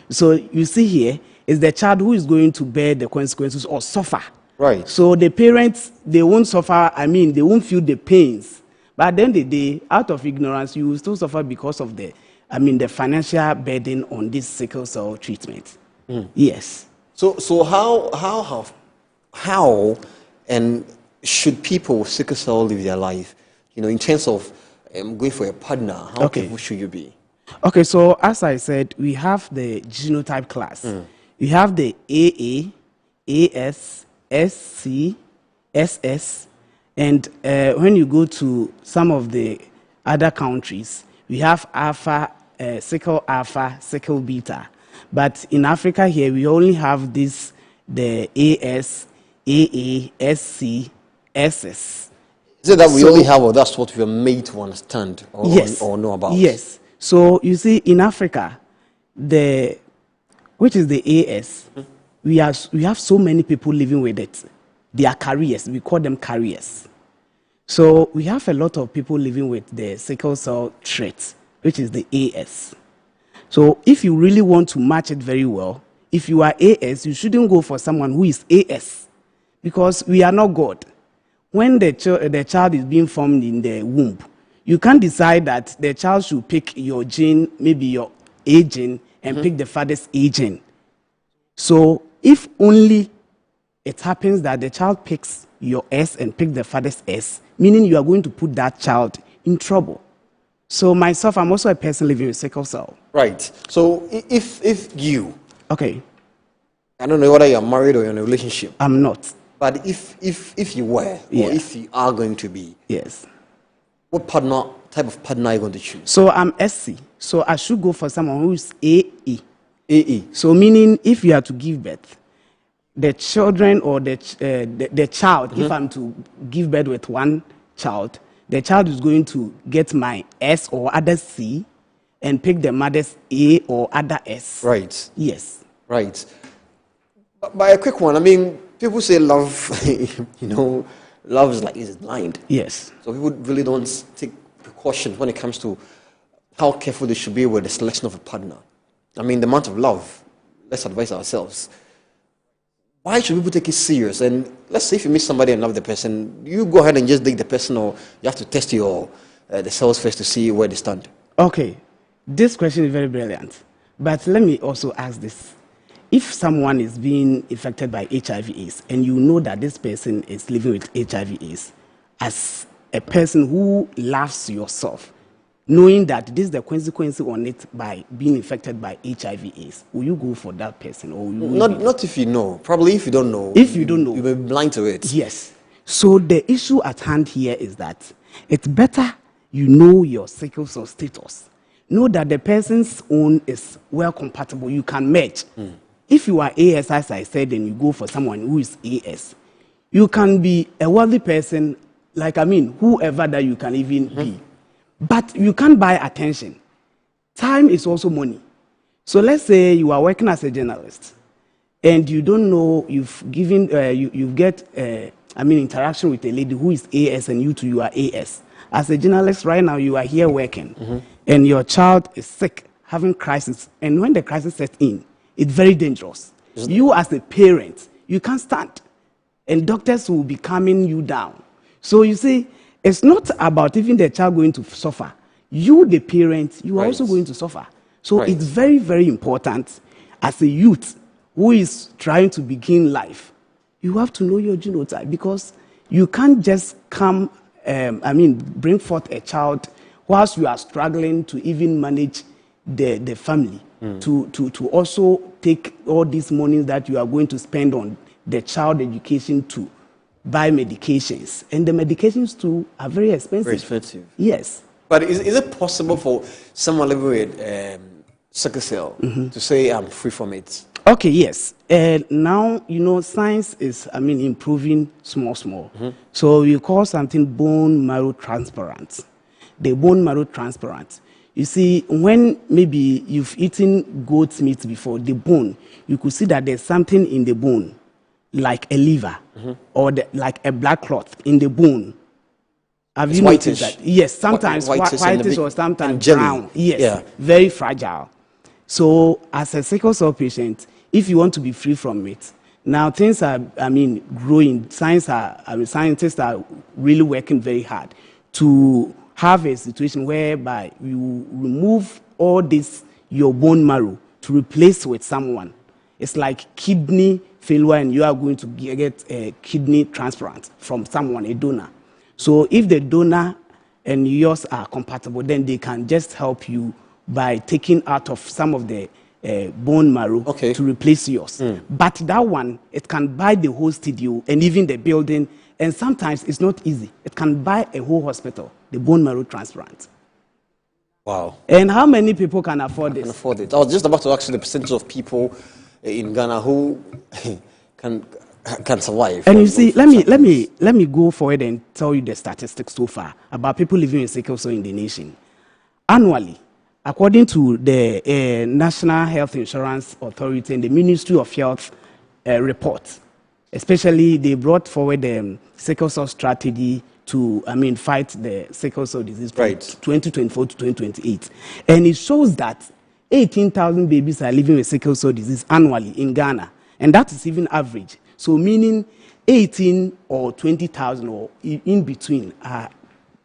[SPEAKER 26] So you see here is the child who is going to bear the consequences or suffer.
[SPEAKER 1] Right.
[SPEAKER 26] So the parents, they won't suffer, they won't feel the pains. But at the end of the day, out of ignorance, you will still suffer because of the financial burden on this sickle cell treatment. Yes.
[SPEAKER 1] So how and should people with sickle cell live their life? In terms of going for a partner, how careful should you be?
[SPEAKER 26] Okay, so as I said, we have the genotype class. We have the AA, AS, SC, SS, and when you go to some of the other countries, we have alpha, sickle alpha, sickle beta. But in Africa here, we only have the AS, AA, SC, SS.
[SPEAKER 1] Is it that we only have, or that's what we are made to understand or know about?
[SPEAKER 26] Yes. So you see, in Africa, which is the AS, we have so many people living with it. They are carriers. We call them carriers. So we have a lot of people living with the sickle cell trait, which is the AS. So if you really want to match it very well, if you are AS, you shouldn't go for someone who is AS, because we are not God. When the child is being formed in the womb, you can't decide that the child should pick your gene, maybe your A gene, and pick the father's A gene. So if only it happens that the child picks your S and pick the father's S, meaning you are going to put that child in trouble. So myself, I'm also a person living with sickle cell.
[SPEAKER 1] Right. So if you...
[SPEAKER 26] Okay.
[SPEAKER 1] I don't know whether you're married or you're in a relationship.
[SPEAKER 26] I'm not.
[SPEAKER 1] But if you were, or if you are going to be...
[SPEAKER 26] Yes.
[SPEAKER 1] What type of partner are you going to choose?
[SPEAKER 26] So I'm SC. So I should go for someone who is AE.
[SPEAKER 1] AE.
[SPEAKER 26] So meaning if you are to give birth, the children or the child, if I'm to give birth with one child, the child is going to get my S or other C and pick the mother's A or other S.
[SPEAKER 1] Right.
[SPEAKER 26] Yes.
[SPEAKER 1] Right. By a quick one, people say love, love is blind.
[SPEAKER 26] Yes.
[SPEAKER 1] So people really don't take precautions when it comes to how careful they should be with the selection of a partner. The amount of love, let's advise ourselves. Why should people take it serious? And let's say if you meet somebody and love the person, you go ahead and just date the person, or you have to test the cells first to see where they stand.
[SPEAKER 26] Okay. This question is very brilliant. But let me also ask this. If someone is being infected by HIV/AIDS and you know that this person is living with HIV/AIDS, as a person who loves yourself, knowing that this is the consequence on it by being infected by HIV/AIDS, will you go for that person? Or
[SPEAKER 1] not if you know. Probably if you don't know.
[SPEAKER 26] If you don't know.
[SPEAKER 1] You'll be blind to it.
[SPEAKER 26] Yes. So the issue at hand here is that it's better you know your sickle cell status. Know that the person's own is well compatible. You can match. If you are AS, as I said, and you go for someone who is AS, you can be a wealthy person, whoever that you can even be. But you can't buy attention. Time is also money. So let's say you are working as a journalist, and you don't know you've given you get interaction with a lady who is AS and you are AS. As a journalist right now, you are here working, and your child is sick, having crisis, and when the crisis sets in, it's very dangerous. You as a parent, you can't stand, and doctors will be calming you down. So you see, it's not about even the child going to suffer. You, the parent, you are also going to suffer. So it's very, very important as a youth who is trying to begin life. You have to know your genotype, because you can't just come, bring forth a child whilst you are struggling to even manage the family, to also take all these monies that you are going to spend on the child education to buy medications. And the medications too are very expensive.
[SPEAKER 1] Very expensive.
[SPEAKER 26] Yes.
[SPEAKER 1] But is it possible for someone living with sickle cell to say, I'm free from it?
[SPEAKER 26] Okay, yes. Now, science is, improving small. So we call something bone marrow transparent. The bone marrow transparent. You see, when maybe you've eaten goat's meat before, the bone, you could see that there's something in the bone, like a liver, or like a black clot in the bone. Have you noticed that? Yes, sometimes whitish or sometimes brown. Yes, very fragile. So as a sickle cell patient, if you want to be free from it, now things are, growing. Scientists are really working very hard to have a situation whereby you remove all this, your bone marrow, to replace with someone. It's like kidney failure, and you are going to get a kidney transplant from someone, a donor. So if the donor and yours are compatible, then they can just help you by taking out of some of the bone marrow to replace yours. But that one, it can buy the whole studio and even the building, and sometimes it's not easy. It can buy a whole hospital, the bone marrow transplant.
[SPEAKER 1] Wow.
[SPEAKER 26] And how many people can afford this?
[SPEAKER 1] Can afford it. I was just about to ask you the percentage of people in Ghana who can survive.
[SPEAKER 26] And you see, let me go forward and tell you the statistics so far about people living with sickle cell in the nation. Annually, according to the National Health Insurance Authority and the Ministry of Health report, especially they brought forward the sickle cell strategy to fight the sickle cell disease from 2024 to 2028, and it shows that 18,000 babies are living with sickle cell disease annually in Ghana, and that is even average. So meaning 18 or 20,000 or in between are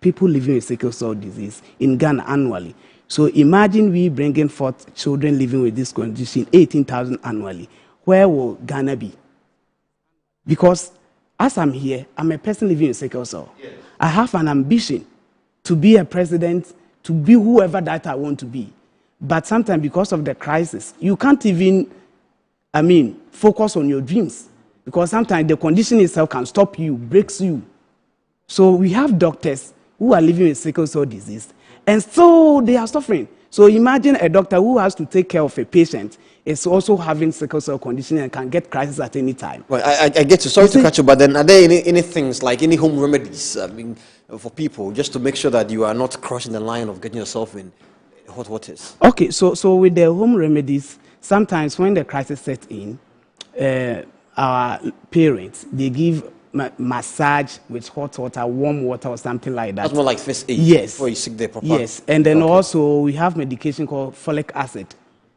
[SPEAKER 26] people living with sickle cell disease in Ghana annually. So imagine we bringing forth children living with this condition, 18,000 annually. Where will Ghana be? Because as I'm here, I'm a person living with sickle cell. Yes. I have an ambition to be a president, to be whoever that I want to be. But sometimes because of the crisis, you can't even, focus on your dreams. Because sometimes the condition itself can stop you, breaks you. So we have doctors who are living with sickle cell disease, and so they are suffering. So imagine a doctor who has to take care of a patient is also having sickle cell condition and can get crisis at any time.
[SPEAKER 1] Well, I get you. Sorry to catch you, but then are there any things like any home remedies for people just to make sure that you are not crossing the line of getting yourself in hot waters?
[SPEAKER 26] Okay, so with the home remedies, sometimes when the crisis sets in, our parents, they give massage with hot water, warm water, or something like that.
[SPEAKER 1] That's more like first aid.
[SPEAKER 26] Yes.
[SPEAKER 1] Before you seek the proper.
[SPEAKER 26] Yes, and then also we have medication called folic acid.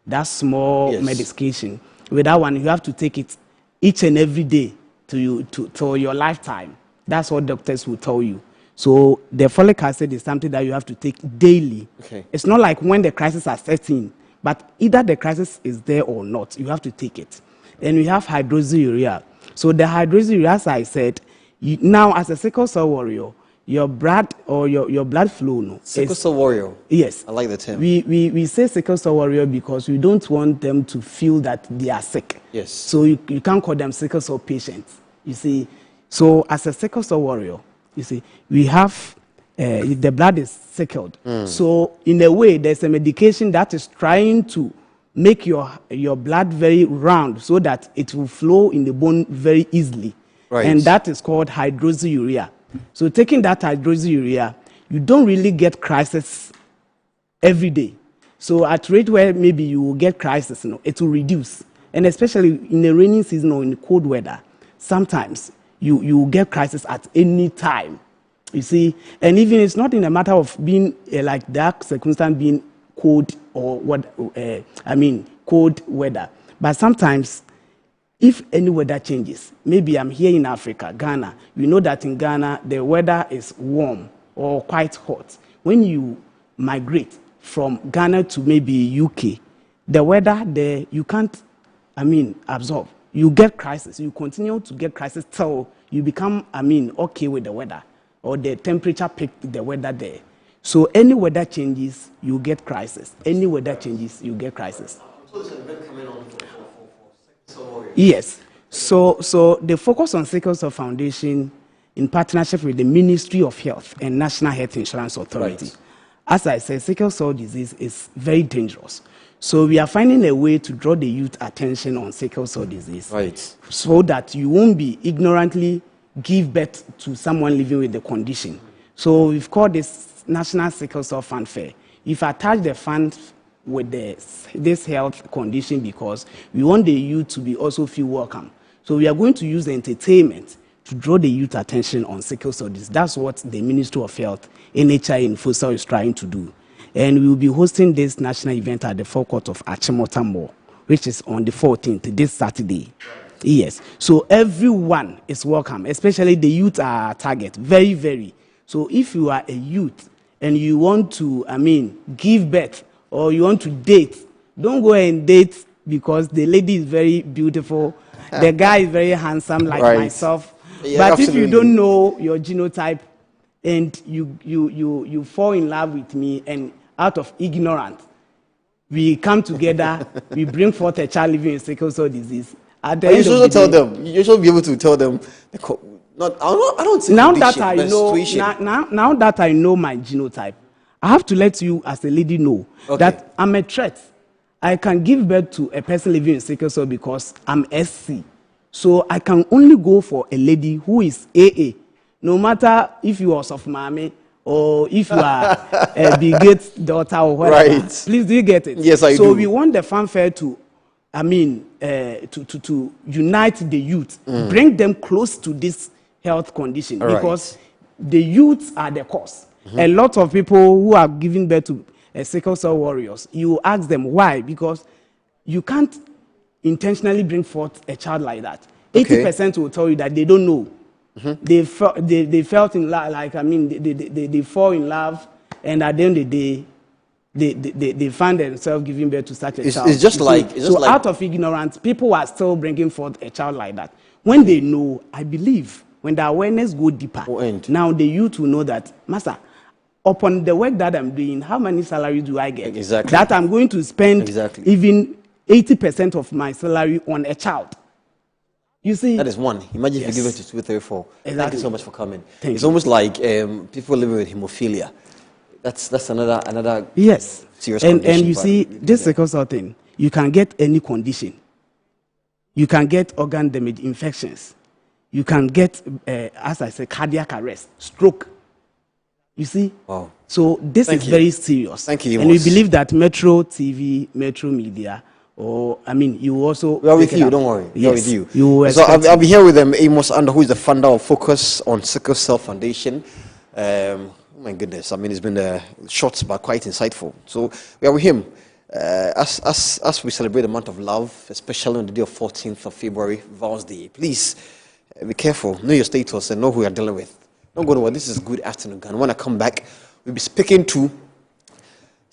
[SPEAKER 26] That's small medication. With that one, you have to take it each and every day to your lifetime. That's what doctors will tell you. So the folic acid is something that you have to take daily. Okay. It's not like when the crisis are setting, but either the crisis is there or not, you have to take it. And we have hydroxyurea. So the hydroxyurea, as I said, now as a sickle cell warrior, your blood or your blood flow.
[SPEAKER 1] Sickle cell warrior.
[SPEAKER 26] Yes.
[SPEAKER 1] I like the term.
[SPEAKER 26] We say sickle cell warrior because we don't want them to feel that they are sick.
[SPEAKER 1] Yes.
[SPEAKER 26] So you can't call them sickle cell patients. You see, so as a sickle cell warrior, you see, we have the blood is sickled. So in a way, there's a medication that is trying to make your blood very round so that it will flow in the bone very easily. Right. And that is called hydroxyurea. So taking that hydroxyurea, you don't really get crisis every day. So at rate where maybe you will get crisis, it will reduce. And especially in the rainy season or in the cold weather, sometimes you will get crisis at any time. You see, and even it's not in a matter of being like that circumstance being cold or cold weather. But sometimes, if any weather changes, maybe I'm here in Africa, Ghana, you know that in Ghana, the weather is warm or quite hot. When you migrate from Ghana to maybe UK, the weather there, you can't, absorb. You get crisis. You continue to get crisis till you become, okay with the weather or the temperature picked the weather there. So any weather changes, you get crisis. Any weather changes, you get crisis. Yes. So the focus on Sickle Cell Foundation in partnership with the Ministry of Health and National Health Insurance Authority. Right. As I said, sickle cell disease is very dangerous. So we are finding a way to draw the youth attention on sickle cell disease. Right. So that you won't be ignorantly give birth to someone living with the condition. So we've called this National Sickle Cell Fund Fair. If I attach the fund with this health condition because we want the youth to be also feel welcome. So we are going to use the entertainment to draw the youth attention on sickle cell disease. That's what the Ministry of Health, NHI and FOSA is trying to do. And we will be hosting this national event at the forecourt of Achimota Mall, which is on the 14th, this Saturday. Yes. So everyone is welcome, especially the youth are our target. Very, very. So if you are a youth and you want to, give birth or you want to date, don't go and date because the lady is very beautiful, the guy is very handsome like myself. Yeah, but absolutely. If you don't know your genotype and you fall in love with me and out of ignorance, we come together, we bring forth a child living with sickle cell disease.
[SPEAKER 1] You should tell them. You should be able to tell them. I don't see
[SPEAKER 26] now that I know. Now that I know my genotype, I have to let you, as a lady, know that I'm a threat. I can give birth to a person living with sickle cell because I'm SC. So I can only go for a lady who is AA. No matter if you are of Mami or if you are a Bill Gates' daughter or whatever. Right. Please, do you get it?
[SPEAKER 1] Yes, I do.
[SPEAKER 26] So we want the fanfare to, to unite the youth, bring them close to this health condition because the youth are the cause. A lot of people who are giving birth to sickle cell warriors, you ask them why, because you can't intentionally bring forth a child like that. 80% will tell you that they don't know. They felt in love, they fall in love, and at the end of the day, they find themselves giving birth to such a child.
[SPEAKER 1] It's just like
[SPEAKER 26] out of ignorance, people are still bringing forth a child like that. When they know, I believe, when the awareness go deeper, now the youth will know that, Master, upon the work that I'm doing, how many salaries do I get?
[SPEAKER 1] Exactly.
[SPEAKER 26] That I'm going to spend even 80% of my salary on a child. You see?
[SPEAKER 1] That is one. Imagine if you give it to 2, 3, 4.
[SPEAKER 26] Exactly.
[SPEAKER 1] Thank you so much for coming. It's almost like people living with hemophilia. That's another serious condition.
[SPEAKER 26] And you see, this sickle cell thing, you can get any condition. You can get organ damage, infections. You can get, as I said, cardiac arrest, stroke. You see?
[SPEAKER 1] Wow.
[SPEAKER 26] So this is very serious.
[SPEAKER 1] Thank you.
[SPEAKER 26] And we believe that Metro TV, Metro Media, you also...
[SPEAKER 1] We are with you, don't worry. We are with you.
[SPEAKER 26] So
[SPEAKER 1] I'll be here with Amos Ando, who is the founder of Focus on Sickle Cell Foundation. Oh my goodness, it's been short but quite insightful. So we are with him. As we celebrate the month of love, especially on the day of 14th of February, Vows Day, please be careful, know your status and know who you are dealing with. Don't go to work. This is Good Afternoon Ghana. When I come back, we'll be speaking to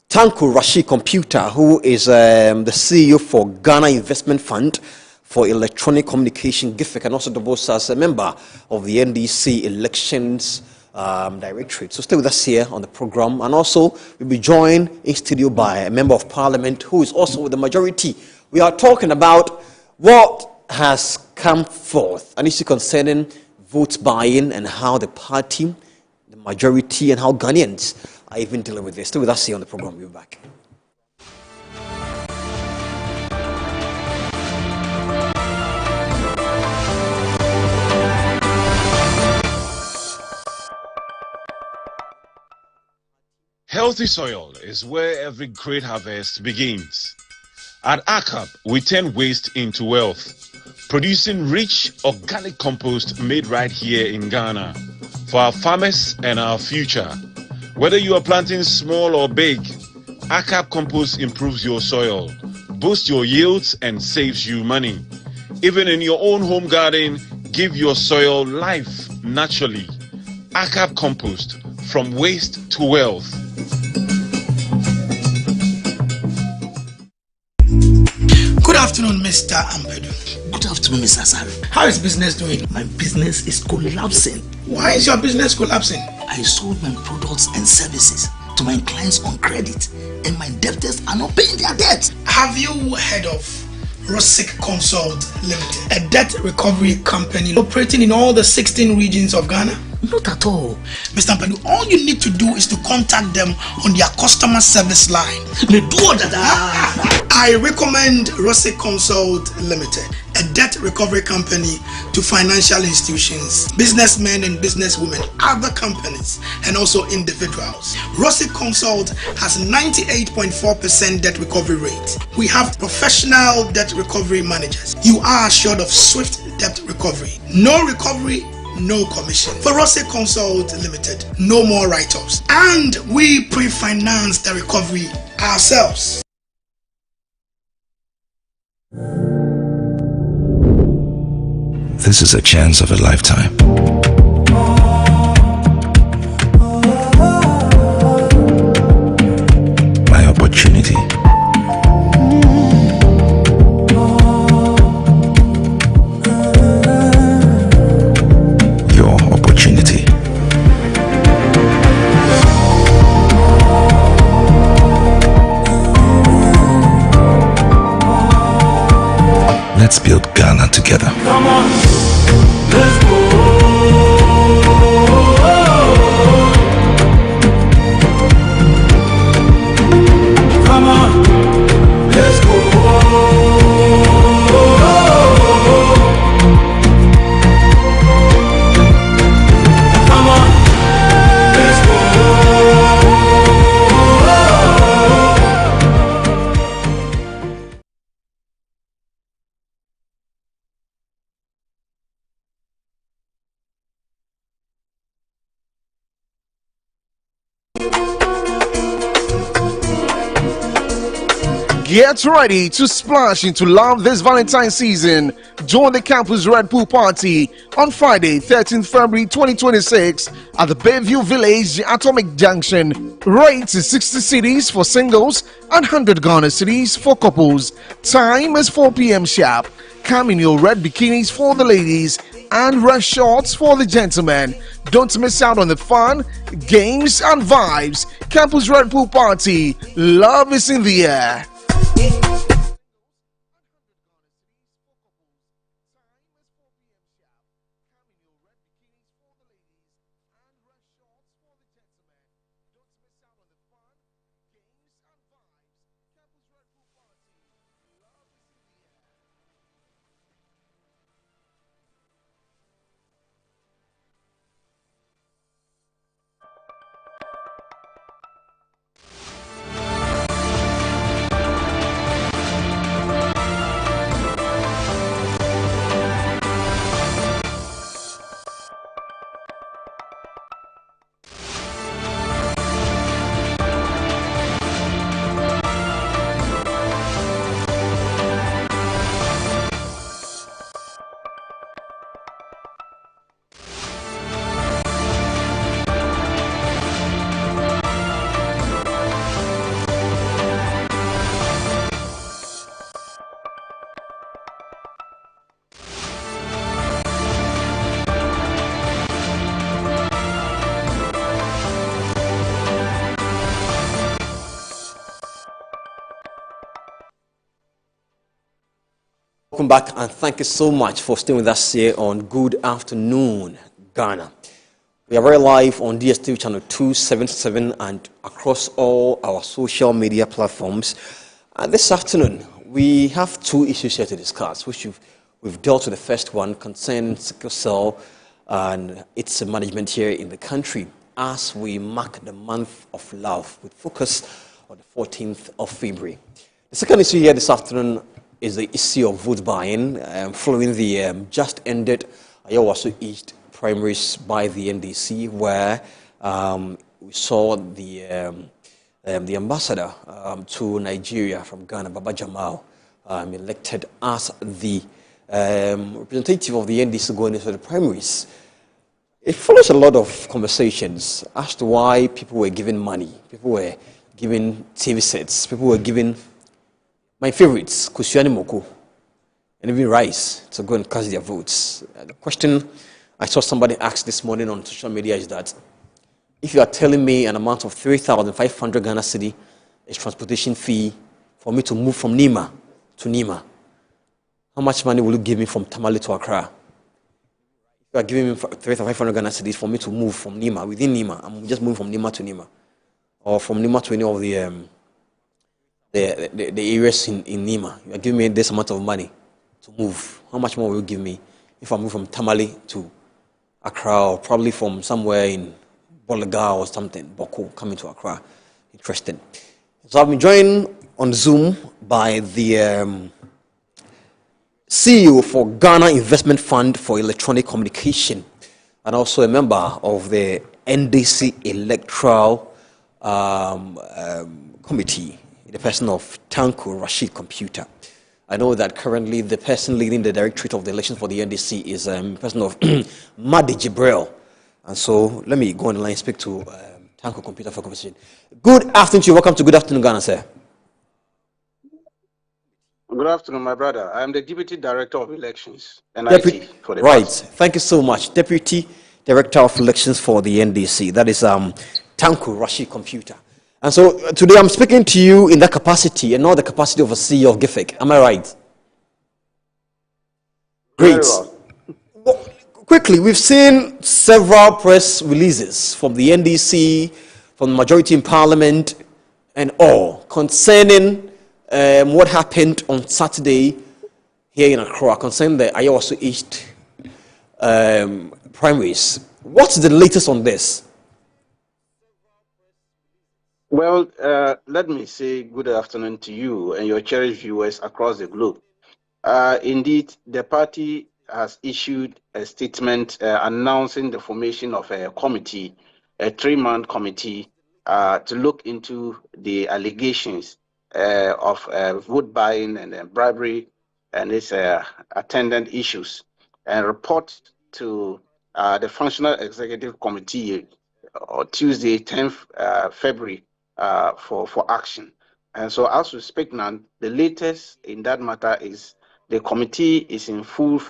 [SPEAKER 1] Tanko Rashid Computer, who is the CEO for Ghana Investment Fund for Electronic Communication, GIFIC, and also doubles as a member of the NDC Elections Directorate. So stay with us here on the program. And also, we'll be joined in studio by a member of parliament who is also with the majority. We are talking about what has come forth, an issue concerning vote buying and how the party, the majority, and how Ghanaians are even dealing with this. Stay with us here on the program. We'll be back.
[SPEAKER 5] healthy soil is where every great harvest begins. At ACAP, we turn waste into wealth, producing rich organic compost made right here in Ghana for our farmers and our future. Whether you are planting small or big, ACAP compost improves your soil, boosts your yields, and saves you money. Even in your own home garden, give your soil life naturally. ACAP compost, from waste to wealth.
[SPEAKER 18] Good afternoon, Mr. Ampedu.
[SPEAKER 19] Good afternoon, Mr. Asare.
[SPEAKER 18] How is business doing?
[SPEAKER 19] My business is collapsing.
[SPEAKER 18] Why is your business collapsing?
[SPEAKER 19] I sold my products and services to my clients on credit, and my debtors are not paying their debts.
[SPEAKER 18] Have you heard of Rosic Consult Limited, a debt recovery company operating in all the 16 regions of Ghana?
[SPEAKER 19] Not at all.
[SPEAKER 18] Mr. Ampedu, all you need to do is to contact them on their customer service line. I recommend Rosic Consult Limited, a debt recovery company to financial institutions, businessmen and businesswomen, other companies, and also individuals. Rosic Consult has 98.4% debt recovery rate. We have professional debt recovery managers. You are assured of swift debt recovery. No recovery, no commission. For Rosic Consult Limited, no more write-offs. And we pre-finance the recovery ourselves.
[SPEAKER 24] This is a chance of a lifetime. My opportunity. Your opportunity. Let's build Ghana together.
[SPEAKER 21] Come on, let's go. Come on, let's go. Come on, let's go.
[SPEAKER 25] Get ready to splash into love this Valentine's season. Join the Campus Red Pool Party on Friday, 13th February 2026 at the Bayview Village, Atomic Junction. Rates is 60 cedis for singles and 100 Ghana cedis for couples. Time is 4 p.m. sharp. Come in your red bikinis for the ladies and red shorts for the gentlemen. Don't miss out on the fun, games, and vibes. Campus Red Pool Party. Love is in the air.
[SPEAKER 1] Welcome back, and thank you so much for staying with us here on Good Afternoon, Ghana. We are very live on DSTV channel 277 and across all our social media platforms. And this afternoon, we have two issues here to discuss, which we've dealt with. The first one concerning sickle cell and its management here in the country. as we mark the month of love with focus on the 14th of February. The second issue here this afternoon is the issue of vote buying following the just ended Ayawaso East primaries by the NDC, where we saw the ambassador to Nigeria from Ghana, Baba Jamal, elected as the representative of the NDC going into the primaries. It follows a lot of conversations as to why people were given money, people were given TV sets, people were given my favorites, Kusiani Moko, and even rice to go and cast their votes. The question I saw somebody ask this morning on social media is that if you are telling me an amount of 3,500 Ghana cedi is transportation fee for me to move from Nima to Nima, how much money will you give me from Tamale to Accra? If you are giving me 3,500 Ghana cedis for me to move from Nima, within Nima, I'm just moving from Nima to Nima, or from Nima to any of the areas in Nima. You are giving me this amount of money to move. How much more will you give me if I move from Tamale to Accra, or probably from somewhere in Bolaga or something, Boko, coming to Accra? Interesting. So I've been joined on Zoom by the CEO for Ghana Investment Fund for Electronic Communication, and also a member of the NDC Electoral Committee, the person of Tanko Rashid Computer. I know that currently the person leading the directorate of the elections for the NDC is a person of Madi Jibril. And so let me go on the line and speak to Tanko Computer for conversation. Good afternoon to you. Welcome to Good Afternoon Ghana, sir.
[SPEAKER 6] Good afternoon, my brother. I am the Deputy Director of Elections and
[SPEAKER 1] IT
[SPEAKER 6] for the
[SPEAKER 1] Right.
[SPEAKER 6] party.
[SPEAKER 1] Thank you so much. Deputy Director of Elections for the NDC. That is Tanko Rashid Computer. And so today I'm speaking to you in that capacity and not the capacity of a CEO of GIFIC. Am I right? Great. Well, quickly, we've seen several press releases from the NDC, from the majority in Parliament, and all concerning what happened on Saturday here in Accra, concerning the Ayawaso East primaries. What's the latest on this?
[SPEAKER 6] Well, let me say good afternoon to you and your cherished viewers across the globe. Indeed, the party has issued a statement announcing the formation of a committee, a 3-man committee, to look into the allegations of vote buying and bribery and its attendant issues, and report to the Functional Executive Committee on Tuesday, 10th February, for action. And so as we speak now, the latest in that matter is the committee is in full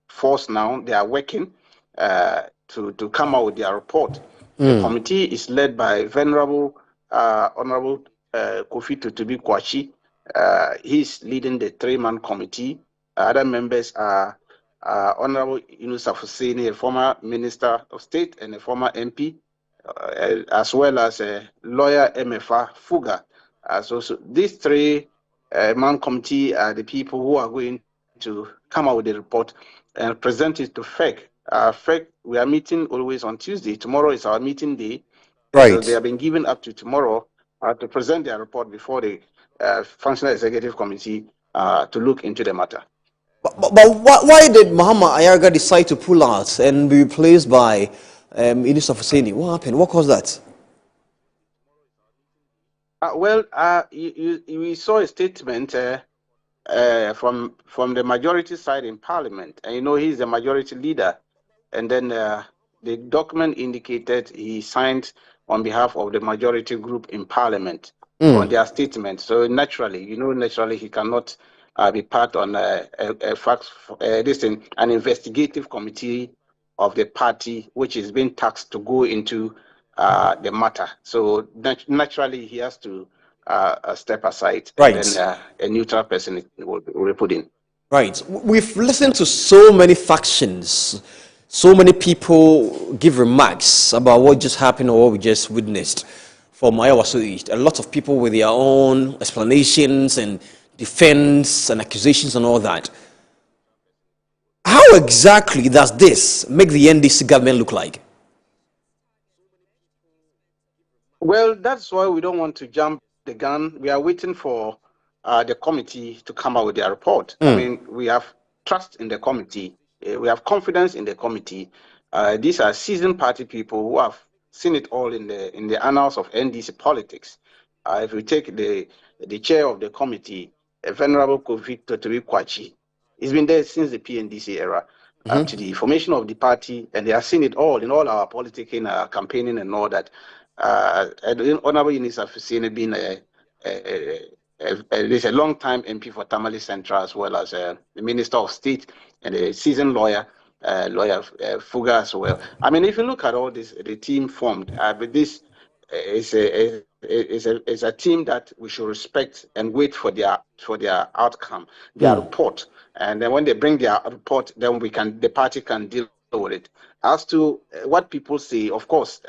[SPEAKER 6] force now. They are working to come out with their report. The committee is led by Venerable Honorable Kofi Totobi Kwashi. He's leading the 3-man committee. Other members are Honorable Yunus Afuseni, a former Minister of State and a former MP, as well as lawyer MFA Fuga. So these 3-man committee are the people who are going to come out with the report and present it to FEC. FEC, we are meeting always on Tuesday. Tomorrow is our meeting day.
[SPEAKER 1] Right.
[SPEAKER 6] So they have been given up to tomorrow to present their report before the Functional Executive Committee to look into the matter.
[SPEAKER 1] But why did Muhammad Ayarga decide to pull out and be replaced by Yunus Afuseni? What happened? What caused that?
[SPEAKER 6] We saw a statement from the majority side in Parliament, and you know he's the majority leader. And then the document indicated he signed on behalf of the majority group in Parliament on their statement. So naturally he cannot be part on an investigative committee of the party, which is being tasked to go into the matter. So naturally, he has to step aside,
[SPEAKER 1] right.
[SPEAKER 6] And then a neutral person will be put in.
[SPEAKER 1] Right. We've listened to so many factions, so many people give remarks about what just happened or what we just witnessed from Ayawaso East. A lot of people with their own explanations and defense and accusations and all that. How exactly does this make the NDC government look like?
[SPEAKER 6] Well, that's why we don't want to jump the gun. We are waiting for the committee to come out with their report. I mean, we have trust in the committee. We have confidence in the committee. These are seasoned party people who have seen it all in the annals of NDC politics. If we take the chair of the committee, Venerable Kofi Toturi Kwachi, he's been there since the PNDC era up to the formation of the party, and they have seen it all in all our politicking, campaigning, and all that. Honorable Eunice Afusina being a long-time MP for Tamale Central, as well as the Minister of State and a seasoned lawyer, Fuga as well. I mean, if you look at all this, the team formed, this is a team that we should respect and wait for their outcome, their report, and then when they bring their report, then the party can deal with it. As to what people say, of course,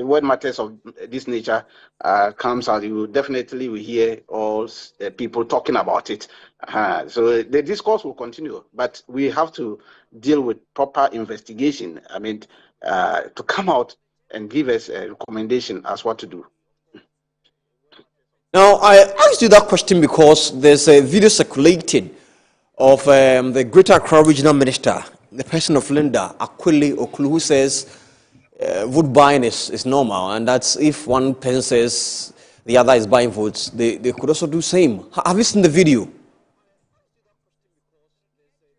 [SPEAKER 6] when matters of this nature comes out, you definitely will hear all people talking about it. So the discourse will continue, but we have to deal with proper investigation. I mean, to come out and give us a recommendation as what to do.
[SPEAKER 1] Now, I asked you that question because there's a video circulated of the Greater Accra Regional Minister, the person of Linda, Akwili Okulu, who says vote buying is normal, and that's if one person says the other is buying votes, they could also do the same. Have you seen the video?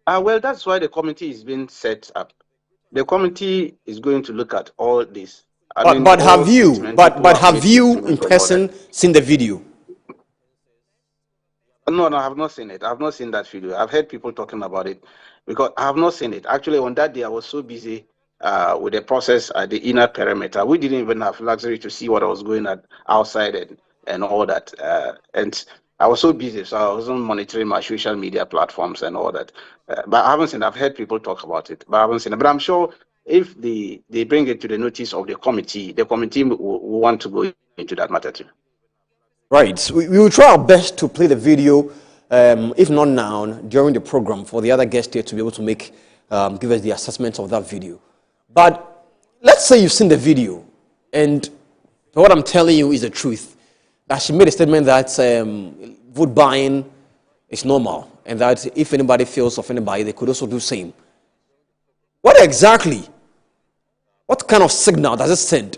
[SPEAKER 6] Well, that's why the committee is being set up. The committee is going to look at all this.
[SPEAKER 1] But have you in person seen the video?
[SPEAKER 6] No, I have not seen it. I have not seen that video. I've heard people talking about it because I have not seen it. Actually, on that day, I was so busy with the process at the inner perimeter. We didn't even have luxury to see what was going on outside and all that. And I was so busy, so I wasn't monitoring my social media platforms and all that. But I haven't seen it. I've heard people talk about it, but I haven't seen it. But I'm sure if they bring it to the notice of the committee will want to go into that matter too.
[SPEAKER 1] Right. We will try our best to play the video, if not now, during the program for the other guests here to be able to give us the assessment of that video. But let's say you've seen the video, and what I'm telling you is the truth. That she made a statement that vote buying is normal, and that if anybody feels offended by it, they could also do the same. What kind of signal does it send?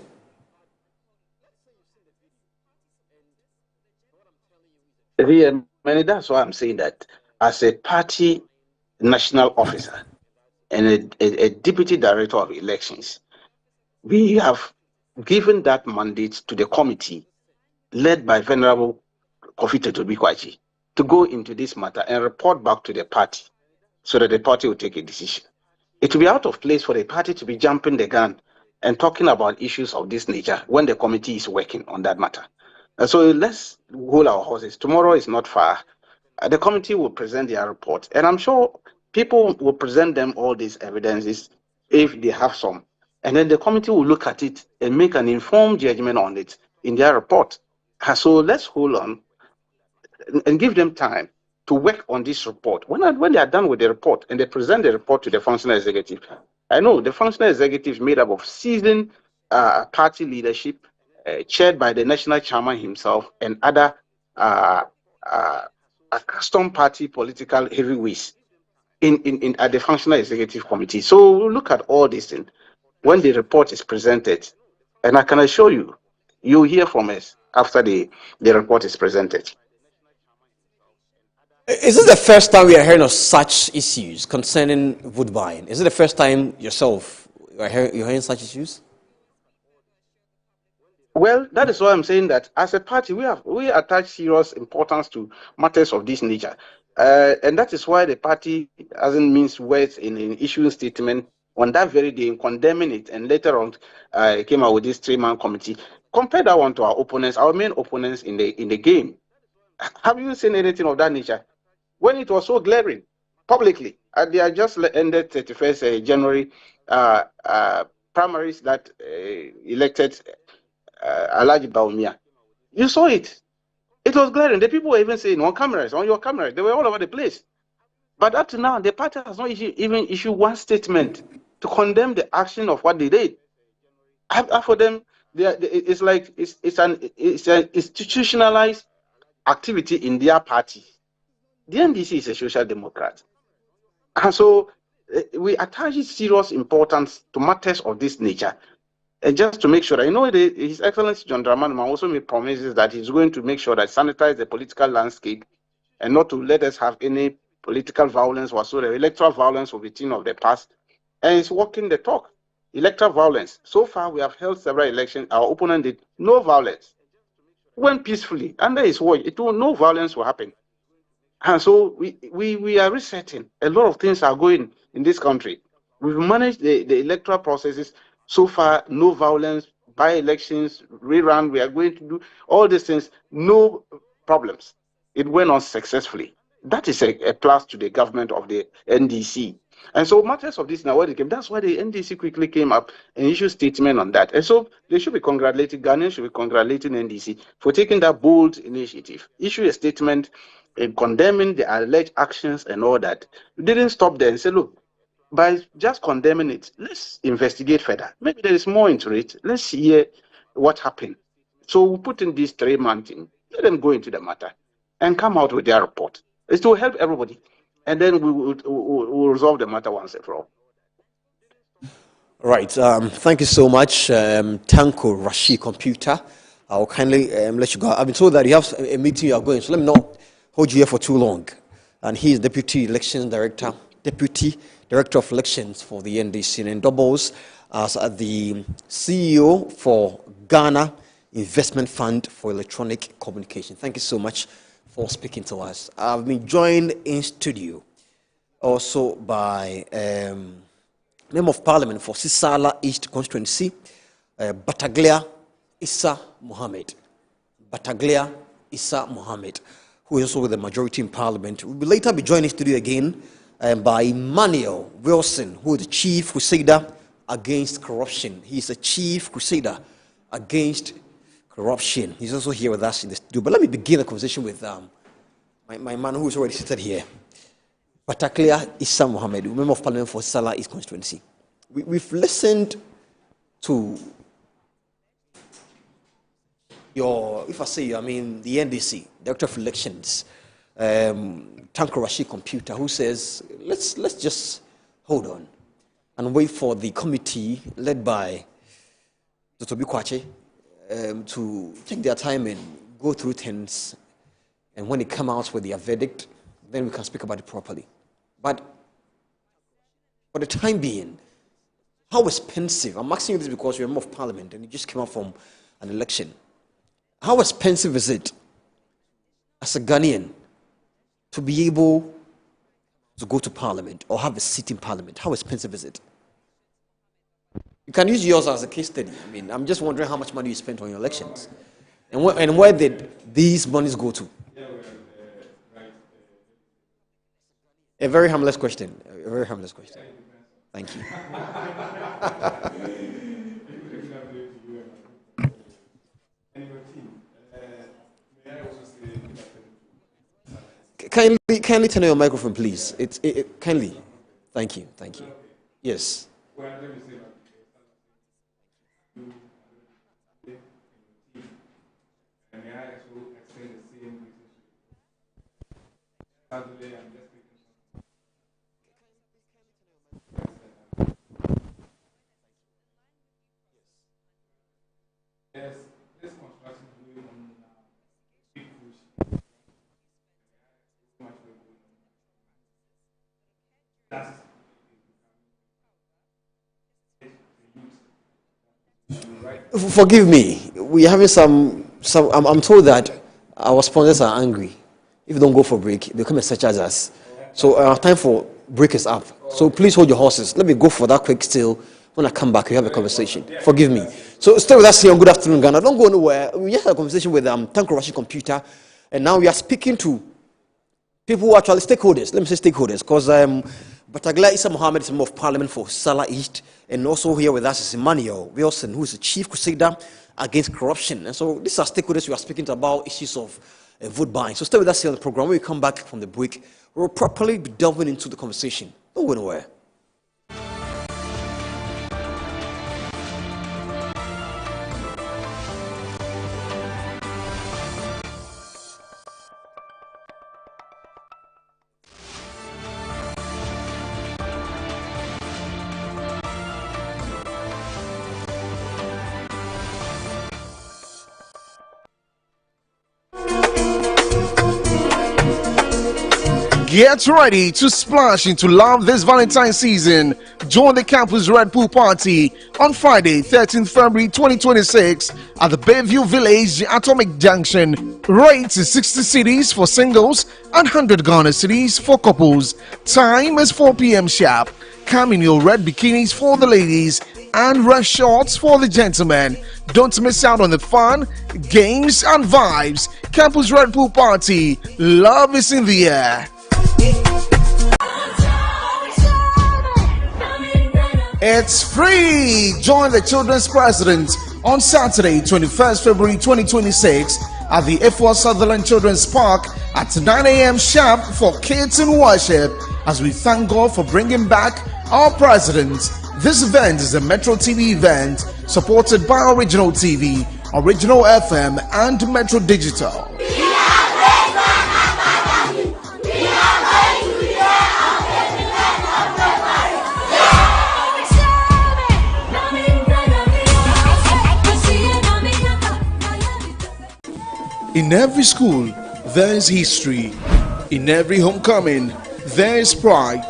[SPEAKER 6] That's why I'm saying that as a party national officer and a deputy director of elections, we have given that mandate to the committee led by Venerable Kofi Toturi Kwachi to go into this matter and report back to the party so that the party will take a decision. It will be out of place for the party to be jumping the gun and talking about issues of this nature when the committee is working on that matter. So let's hold our horses. Tomorrow is not far. The committee will present their report, and I'm sure people will present them all these evidences if they have some. And then the committee will look at it and make an informed judgment on it in their report. So let's hold on and give them time to work on this report. When they are done with the report and they present the report to the functional executive, I know the functional executive is made up of seasoned party leadership, chaired by the national chairman himself and other custom party political heavyweights at the functional executive committee. So we'll look at all these things when the report is presented, and I can assure you, you'll hear from us after the report is presented.
[SPEAKER 1] Is this the first time we are hearing of such issues concerning vote buying? Is it the first time yourself you're hearing such issues?
[SPEAKER 6] Well, that is why I'm saying that as a party, we attach serious importance to matters of this nature. And that is why the party hasn't minced words in issuing statement on that very day in condemning it. And later on, came out with this 3-man committee. Compare that one to our opponents, our main opponents in the game. Have you seen anything of that nature? When it was so glaring publicly, they had just ended 31st January primaries that elected Alhaji Bawumia. You saw it. It was glaring. The people were even saying on your cameras, they were all over the place. But up to now, the party has not even issued one statement to condemn the action of what they did. For them, it's like it's an institutionalized activity in their party. The NDC is a social democrat, and so we attach serious importance to matters of this nature. And just to make sure, I know His Excellency John Dramani also made promises that he's going to make sure that sanitize the political landscape and not to let us have any political violence whatsoever. Electoral violence will be a thing of the past, and it's walking the talk. Electoral violence. So far, we have held several elections. Our opponent did no violence. Went peacefully. Under his watch, no violence will happen. And so we are resetting. A lot of things are going in this country. We've managed the electoral processes. So far, no violence, by-elections, rerun. We are going to do all these things. No problems. It went on successfully. That is a plus to the government of the NDC. And so matters of this now, where they came, that's why the NDC quickly came up and issued a statement on that. And so they should be congratulating, Ghanaians should be congratulating NDC for taking that bold initiative. Issue a statement condemning the alleged actions and all that. We didn't stop there and say, look, by just condemning it, let's investigate further. Maybe there is more into it. Let's hear what happened. So we put in these 3 months in, let them go into the matter and come out with their report. It's to help everybody. And then we'll resolve the matter once and for all.
[SPEAKER 1] Right. Thank you so much, Tanko Rashid Computer. I'll kindly let you go. I've been told that you have a meeting you are going, so let me not hold you here for too long. And he is Deputy Election Director, Deputy Director of Elections for the NDC, and doubles as the CEO for Ghana Investment Fund for Electronic Communication. Thank you so much for speaking to us. I've been joined in studio also by Member of Parliament for Sisala East Constituency, Bataglia Issa Mohammed. Bataglia Issa Mohammed, who is also with the majority in Parliament. We will later be joined in studio again by Emmanuel Wilson, who is the Chief Crusader Against Corruption. He is a Chief Crusader Against Corruption. He's also here with us in the studio. But let me begin the conversation with my man who is already seated here, Bataglia Issa Mohammed, Member of Parliament for Sisala East Constituency. We've listened to if I say you, I mean the NDC, Director of Elections, Tanko Rashid Computer, who says, let's just hold on and wait for the committee led by Dr. Bikwache to take their time and go through things, and when they come out with their verdict, then we can speak about it properly. But for the time being, how expensive, I'm asking you this because you're a member of Parliament and you just came out from an election, how expensive is it as a Ghanaian to be able to go to Parliament or have a seat in Parliament? How expensive is it? You can use yours as a case study. I mean, I'm just wondering how much money you spent on your elections. And where did these monies go to? A very harmless question. A very harmless question. Thank you. Kindly turn on your microphone, please. Kindly. Thank you. Thank you. Yes. Forgive me. We're having some. I'm told that our sponsors are angry. If you don't go for break, they come and surcharge us. So our time for break is up. So please hold your horses. Let me go for that quick still. When I come back, we have a conversation. Forgive me. So stay with us here on Good Afternoon Ghana. Don't go anywhere. We just had a conversation with Tanko Rashid Computer, and now we are speaking to people who are actually stakeholders. Let me say stakeholders, because Bataglia Issa Mohammed is a member of Parliament for Sisala East, and also here with us is Emmanuel Wilson, who is the Chief Crusader Against Corruption. And so these are stakeholders we are speaking to about issues of vote buying. So stay with us here on the program. When we come back from the break, we'll properly be delving into the conversation. Don't go anywhere.
[SPEAKER 25] Get ready to splash into love this Valentine's season. Join the campus Red Pool Party on Friday, 13th February 2026 at the Bayview Village, Atomic Junction. Rates is 60 cities for singles and 100 Ghana cities for couples. Time is 4 p.m. sharp. Come in your red bikinis for the ladies and red shorts for the gentlemen. Don't miss out on the fun, games, and vibes. Campus Red Pool Party. Love is in the air. It's free. Join the Children's President on Saturday, 21st February 2026 at the F1 Sutherland Children's Park at 9 a.m. sharp for kids in worship as we thank God for bringing back our president. This event is a Metro TV event supported by Original TV, Original FM, and Metro Digital. In every school, there is history. In every homecoming, there is pride.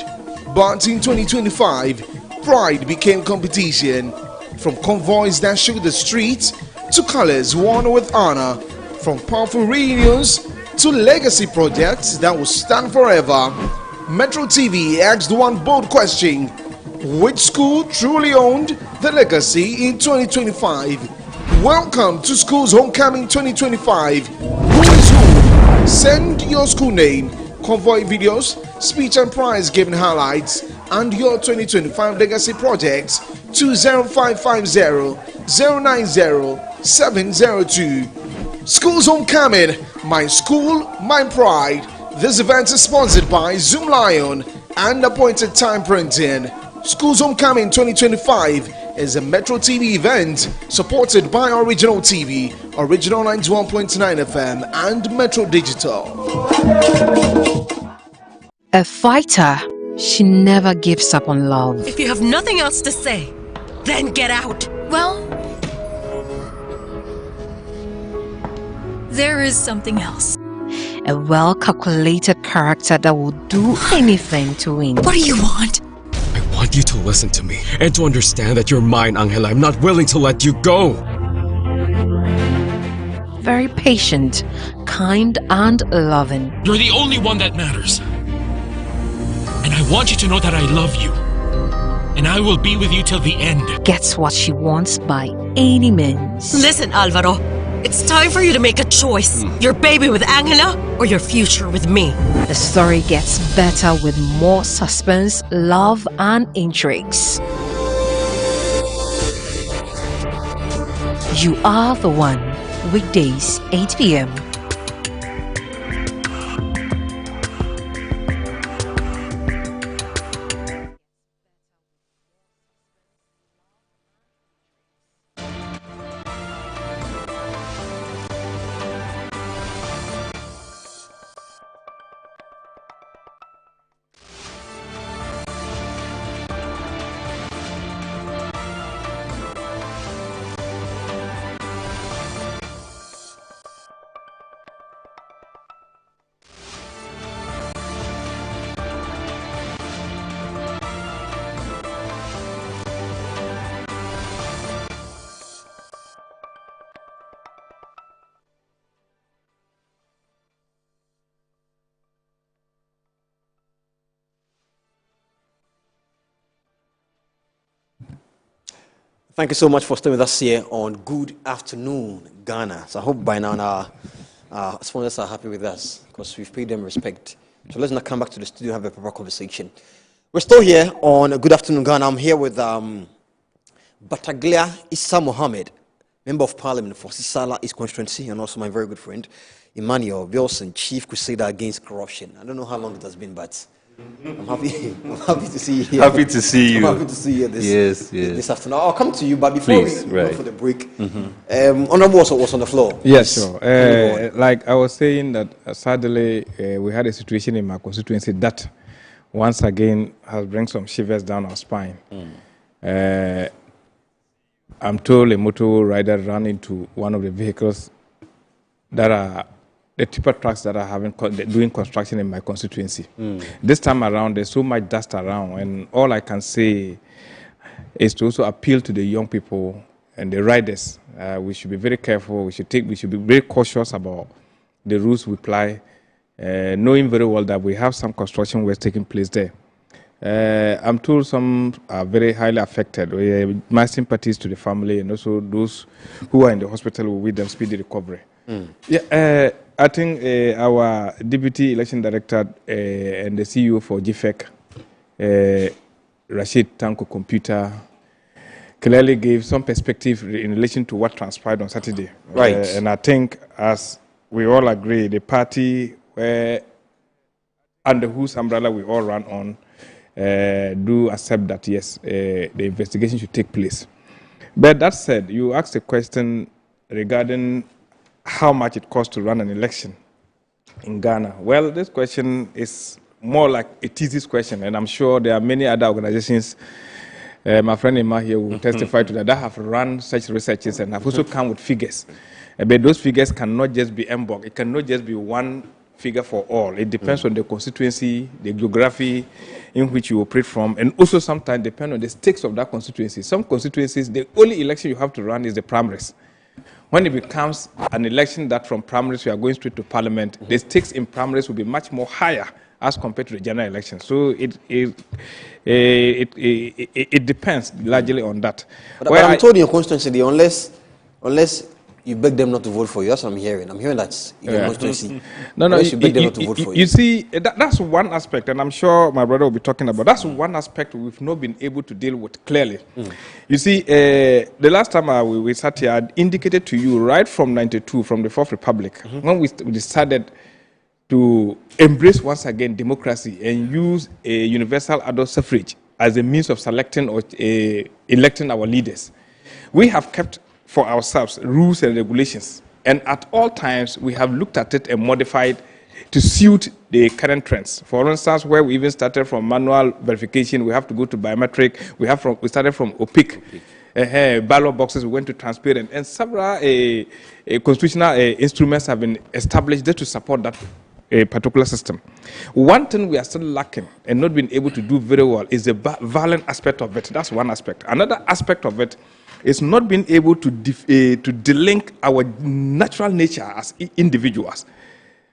[SPEAKER 25] But in 2025, pride became competition. From convoys that shook the streets to colors worn with honor, from powerful reunions to legacy projects that will stand forever. Metro TV asked one bold question: which school truly owned the legacy in 2025? Welcome to School's Homecoming 2025. Who is who? Send your school name, convoy videos, speech and prize giving highlights, and your 2025 legacy projects to 0550-090-702. School's Homecoming, my school, my pride. This event is sponsored by Zoom Lion and Appointed Time Printing. School's Homecoming 2025 is a Metro TV event supported by Original TV, Original 91.9 FM, and Metro Digital.
[SPEAKER 7] A fighter, she never gives up on love.
[SPEAKER 8] If you have nothing else to say, then get out.
[SPEAKER 9] Well, there is something else.
[SPEAKER 7] A well-calculated character that will do anything to win.
[SPEAKER 8] What do you want?
[SPEAKER 10] I want you to listen to me and to understand that you're mine, Angela. I'm not willing to let you go.
[SPEAKER 7] Very patient, kind, and loving.
[SPEAKER 11] You're the only one that matters. And I want you to know that I love you. And I will be with you till the end.
[SPEAKER 7] Gets what she wants by any means.
[SPEAKER 8] Listen, Alvaro. It's time for you to make a choice. Your baby with Angela or your future with me.
[SPEAKER 7] The story gets better with more suspense, love, and intrigues. You Are the One. Weekdays, 8 p.m.
[SPEAKER 1] Thank you so much for staying with us here on Good Afternoon, Ghana. So I hope by now our sponsors are happy with us because we've paid them respect. So let's not come back to the studio and have a proper conversation. We're still here on Good Afternoon, Ghana. I'm here with Bataglia Issa Mohammed, Member of Parliament for Sisala East Constituency, and also my very good friend, Emmanuel Wilson, Chief Crusader Against Corruption. I don't know how long it has been, but I'm happy to see you here.
[SPEAKER 12] Happy to see you.
[SPEAKER 1] I'm happy to see you this afternoon. I'll come to you, but before we go for the break, Honorable was on the floor.
[SPEAKER 27] Yes, sure. Like I was saying that sadly we had a situation in my constituency that once again has brought some shivers down our spine. I'm told a motor rider ran into one of the vehicles that are the tipper trucks that are doing construction in my constituency. This time around, there's so much dust around, and all I can say is to also appeal to the young people and the riders. We should be very careful. We should be very cautious about the rules we apply, knowing very well that we have some construction work taking place there. I'm told some are very highly affected. My sympathies to the family and also those who are in the hospital will wish them speedy recovery. Yeah, I think our Deputy Election Director and the CEO for GFEC, Rashid Tanko Computer, clearly gave some perspective in relation to what transpired on Saturday.
[SPEAKER 1] Right.
[SPEAKER 27] And I think, as we all agree, the party under whose umbrella we all run on do accept that, yes, the investigation should take place. But that said, you asked a question regarding how much it costs to run an election in Ghana. Well, this question is more like a thesis question, and I'm sure there are many other organizations, my friend Emma here will testify to that have run such researches and have also come with figures. But those figures cannot just be MBOG. It cannot just be one figure for all. It depends on the constituency, the geography in which you operate from, and also sometimes depend on the stakes of that constituency. Some constituencies, the only election you have to run is the primaries. When it becomes an election that from primaries we are going straight to parliament, the stakes in primaries will be much more higher as compared to the general election. So it depends largely on that.
[SPEAKER 1] But I'm told in your constituency, unless you beg them not to vote for you, that's what I'm hearing. I'm hearing that in your constituency.
[SPEAKER 27] No,
[SPEAKER 1] you beg them not to vote for you.
[SPEAKER 27] You see, that's one aspect, and I'm sure my brother will be talking about. That's one aspect we've not been able to deal with clearly. You see, the last time we sat here, I indicated to you right from '92, from the Fourth Republic, when we decided to embrace once again democracy and use a universal adult suffrage as a means of selecting or electing our leaders. We have kept for ourselves rules and regulations, and at all times we have looked at it and modified to suit the current trends. For instance, where we even started from manual verification, we have to go to biometric. We started from opaque. Ballot boxes, we went to transparent, and several constitutional instruments have been established just to support that particular system. One thing we are still lacking and not being able to do very well is the violent aspect of it. That's one aspect. Another aspect of it is not being able to delink our natural nature as individuals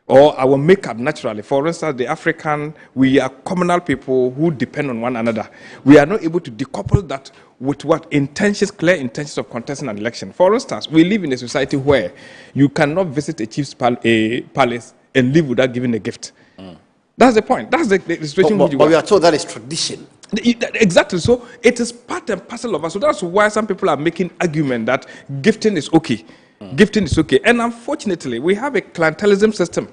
[SPEAKER 27] or our makeup naturally. For instance, the African, we are communal people who depend on one another. We are not able to decouple that with what intentions, clear intentions of contesting an election. For instance, we live in a society where you cannot visit a chief's palace and live without giving a gift. That's the point. That's the situation.
[SPEAKER 1] But we are told that is tradition.
[SPEAKER 27] Exactly. So it is part and parcel of us. So that's why some people are making argument that gifting is okay. Gifting is okay. And unfortunately, we have a clientelism system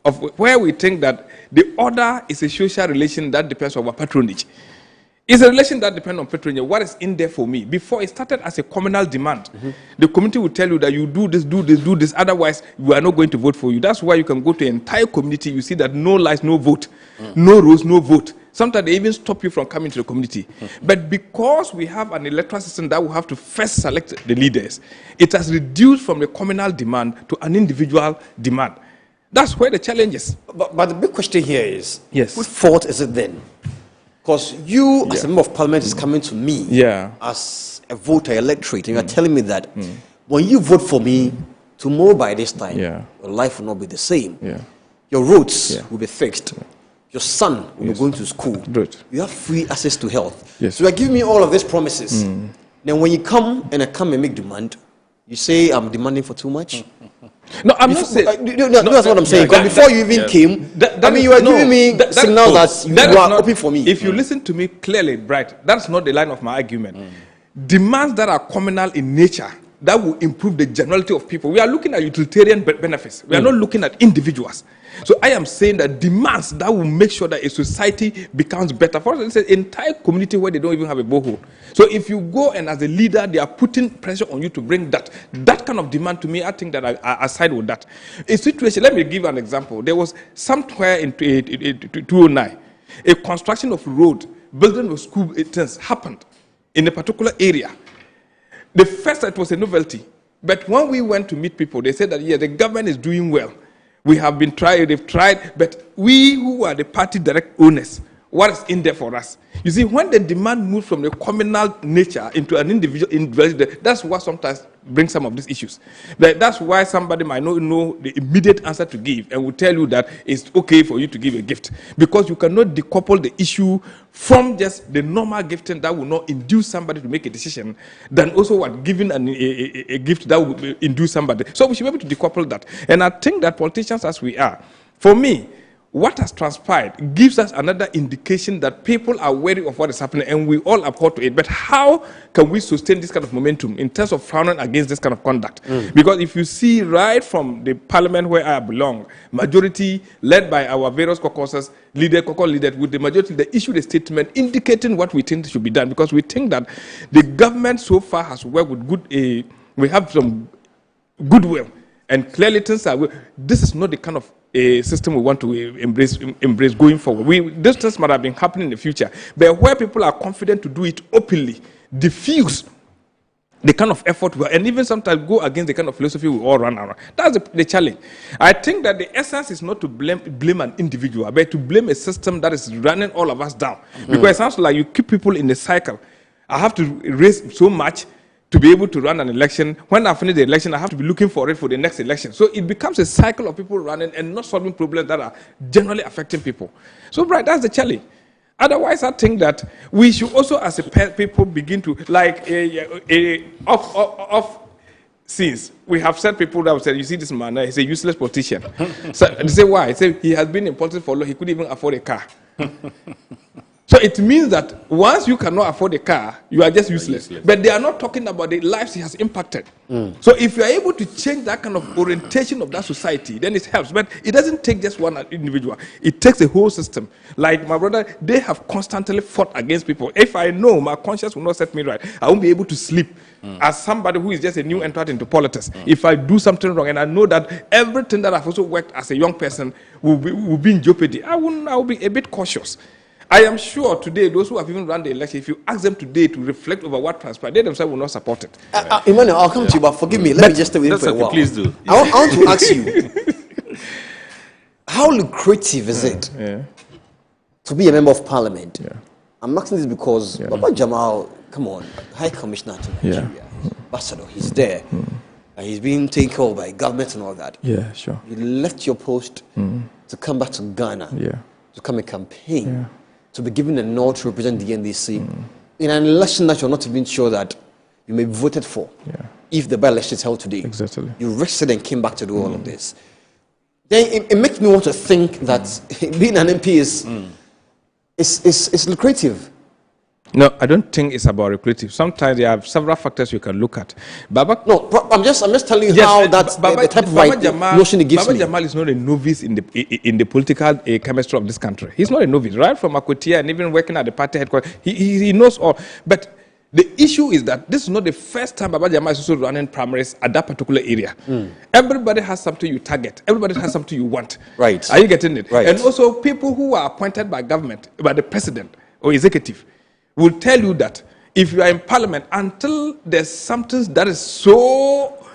[SPEAKER 27] of where we think that the order is a social relation that depends on our patronage. It's a relation that depends on patronage. What is in there for me? Before it started as a communal demand, the community will tell you that you do this, do this, do this. Otherwise, we are not going to vote for you. That's why you can go to an entire community. You see that no lies, no vote, no rules, no vote. Sometimes they even stop you from coming to the community. But because we have an electoral system that will have to first select the leaders, it has reduced from the communal demand to an individual demand. That's where the challenge is.
[SPEAKER 1] But the big question here is,
[SPEAKER 27] yes,
[SPEAKER 1] whose fault is it then? Because you, as a member of parliament, is coming to me as a voter, electorate, and you're telling me that when you vote for me, tomorrow by this time, your life will not be the same. Your roads will be fixed. Your son will be going to school. You have free access to health. So you are giving me all of these promises. Then when you come and make demand, you say I'm demanding for too much.
[SPEAKER 27] No, I'm not saying.
[SPEAKER 1] That's what I'm saying. Because before you even came, you are giving me signals that you are open for me.
[SPEAKER 27] If you listen to me clearly, Bright, that's not the line of my argument. Demands that are communal in nature, that will improve the generality of people. We are looking at utilitarian benefits. We are not looking at individuals. So I am saying that demands that will make sure that a society becomes better. For instance, it's an entire community where they don't even have a borehole. So if you go and as a leader, they are putting pressure on you to bring that kind of demand to me, I think that I side with that. A situation, let me give an example. There was somewhere in 2009, a construction of road, building of school things happened in a particular area. The first, it was a novelty. But when we went to meet people, they said that, yeah, the government is doing well. We have been tried, they've tried, but we who are the party direct owners, what is in there for us? You see, when the demand moves from the communal nature into an individual, that's what sometimes brings some of these issues. That's why somebody might not know the immediate answer to give and will tell you that it's okay for you to give a gift, because you cannot decouple the issue from just the normal gifting that will not induce somebody to make a decision, than also what giving a gift that will induce somebody. So we should be able to decouple that. And I think that politicians as we are, for me, what has transpired gives us another indication that people are wary of what is happening and we all abhor to it. But how can we sustain this kind of momentum in terms of frowning against this kind of conduct? Because if you see right from the parliament where I belong, majority led by our various caucuses, leaders with the majority, they issued a statement indicating what we think should be done, because we think that the government so far has worked with good, we have some goodwill. And clearly, things are. This is not the kind of system we want to embrace going forward. These things might have been happening in the future, but where people are confident to do it openly, diffuse the kind of effort, and even sometimes go against the kind of philosophy we all run around. That's the challenge. I think that the essence is not to blame an individual, but to blame a system that is running all of us down. Because it sounds like you keep people in a cycle. I have to raise so much to be able to run an election. When I finish the election, I have to be looking for it for the next election. So it becomes a cycle of people running and not solving problems that are generally affecting people. So, right, that's the challenge. Otherwise, I think that we should also, as a people, begin to, like, off scenes. We have said people that have said, you see this man, he's a useless politician. So they say, why? They say he has been in politics for long, he couldn't even afford a car. So it means that once you cannot afford a car, you are just useless. But they are not talking about the lives he has impacted. So if you are able to change that kind of orientation of that society, then it helps. But it doesn't take just one individual. It takes a whole system. Like my brother, they have constantly fought against people. If I know my conscience will not set me right, I won't be able to sleep as somebody who is just a new entrant into politics. If I do something wrong and I know that everything that I've also worked as a young person will be in jeopardy, I will be a bit cautious. I am sure today, those who have even run the election, if you ask them today to reflect over what transpired, they themselves will not support it.
[SPEAKER 1] Emmanuel, I'll come to you, but forgive me. Let me just stay with you for a while.
[SPEAKER 27] Please do.
[SPEAKER 1] I want to ask you, how lucrative is it to be a member of parliament? I'm asking this because Baba Jamal, come on, High Commissioner to Nigeria, Ambassador, he's there. And he's being taken over by government and all that.
[SPEAKER 27] Yeah, sure.
[SPEAKER 1] You left your post to come back to Ghana, to come and campaign. To be given a nod to represent the NDC in an election that you're not even sure that you may be voted for if the by-election is held today.
[SPEAKER 27] Exactly.
[SPEAKER 1] You rested and came back to do all of this. Then it makes me want to think that being an MP is lucrative.
[SPEAKER 27] No, I don't think it's about lucrative. Sometimes there are several factors you can look at. Baba,
[SPEAKER 1] no, I'm just telling you how that's the type of notion it gives
[SPEAKER 27] Baba
[SPEAKER 1] me.
[SPEAKER 27] Jamal is not a novice in the political chemistry of this country. He's not a novice, right? From Akotia and even working at the party headquarters, he knows all. But the issue is that this is not the first time Baba Jamal is also running primaries at that particular area. Everybody has something you target. Everybody has something you want.
[SPEAKER 1] Right.
[SPEAKER 27] Are you getting it?
[SPEAKER 1] Right.
[SPEAKER 27] And also people who are appointed by government, by the president or executive, will tell you that if you are in parliament, until there's something that is so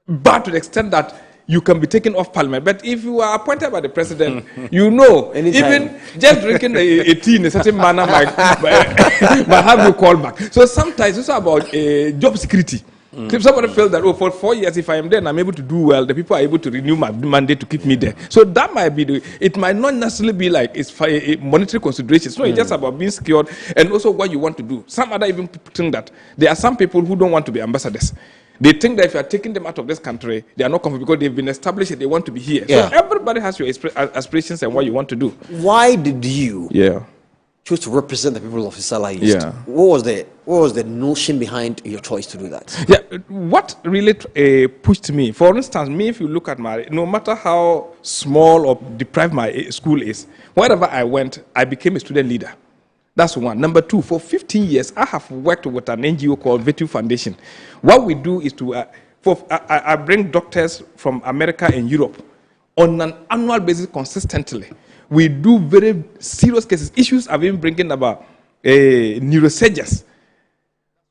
[SPEAKER 27] bad to the extent that you can be taken off parliament. But if you are appointed by the president, you know, even just drinking a tea in a certain manner might have you call back. So sometimes it's about job security. If somebody feels that, for 4 years, if I am there and I'm able to do well, the people are able to renew my mandate to keep me there. So that might be, it might not necessarily be like it's a monetary considerations. No, it's just about being secured and also what you want to do. Some other even think that there are some people who don't want to be ambassadors. They think that if you are taking them out of this country, they are not comfortable because they've been established and they want to be here. So everybody has your aspirations and what you want to do.
[SPEAKER 1] Why did you choose to represent the people of Isala East? What was the notion behind your choice to do that?
[SPEAKER 27] Yeah, what really pushed me, for instance, if you look at no matter how small or deprived my school is, wherever I went, I became a student leader. That's one. Number two, for 15 years, I have worked with an NGO called Virtue Foundation. What we do is to, I bring doctors from America and Europe on an annual basis consistently. We do very serious cases. Issues I've been bringing about neurosurgeons.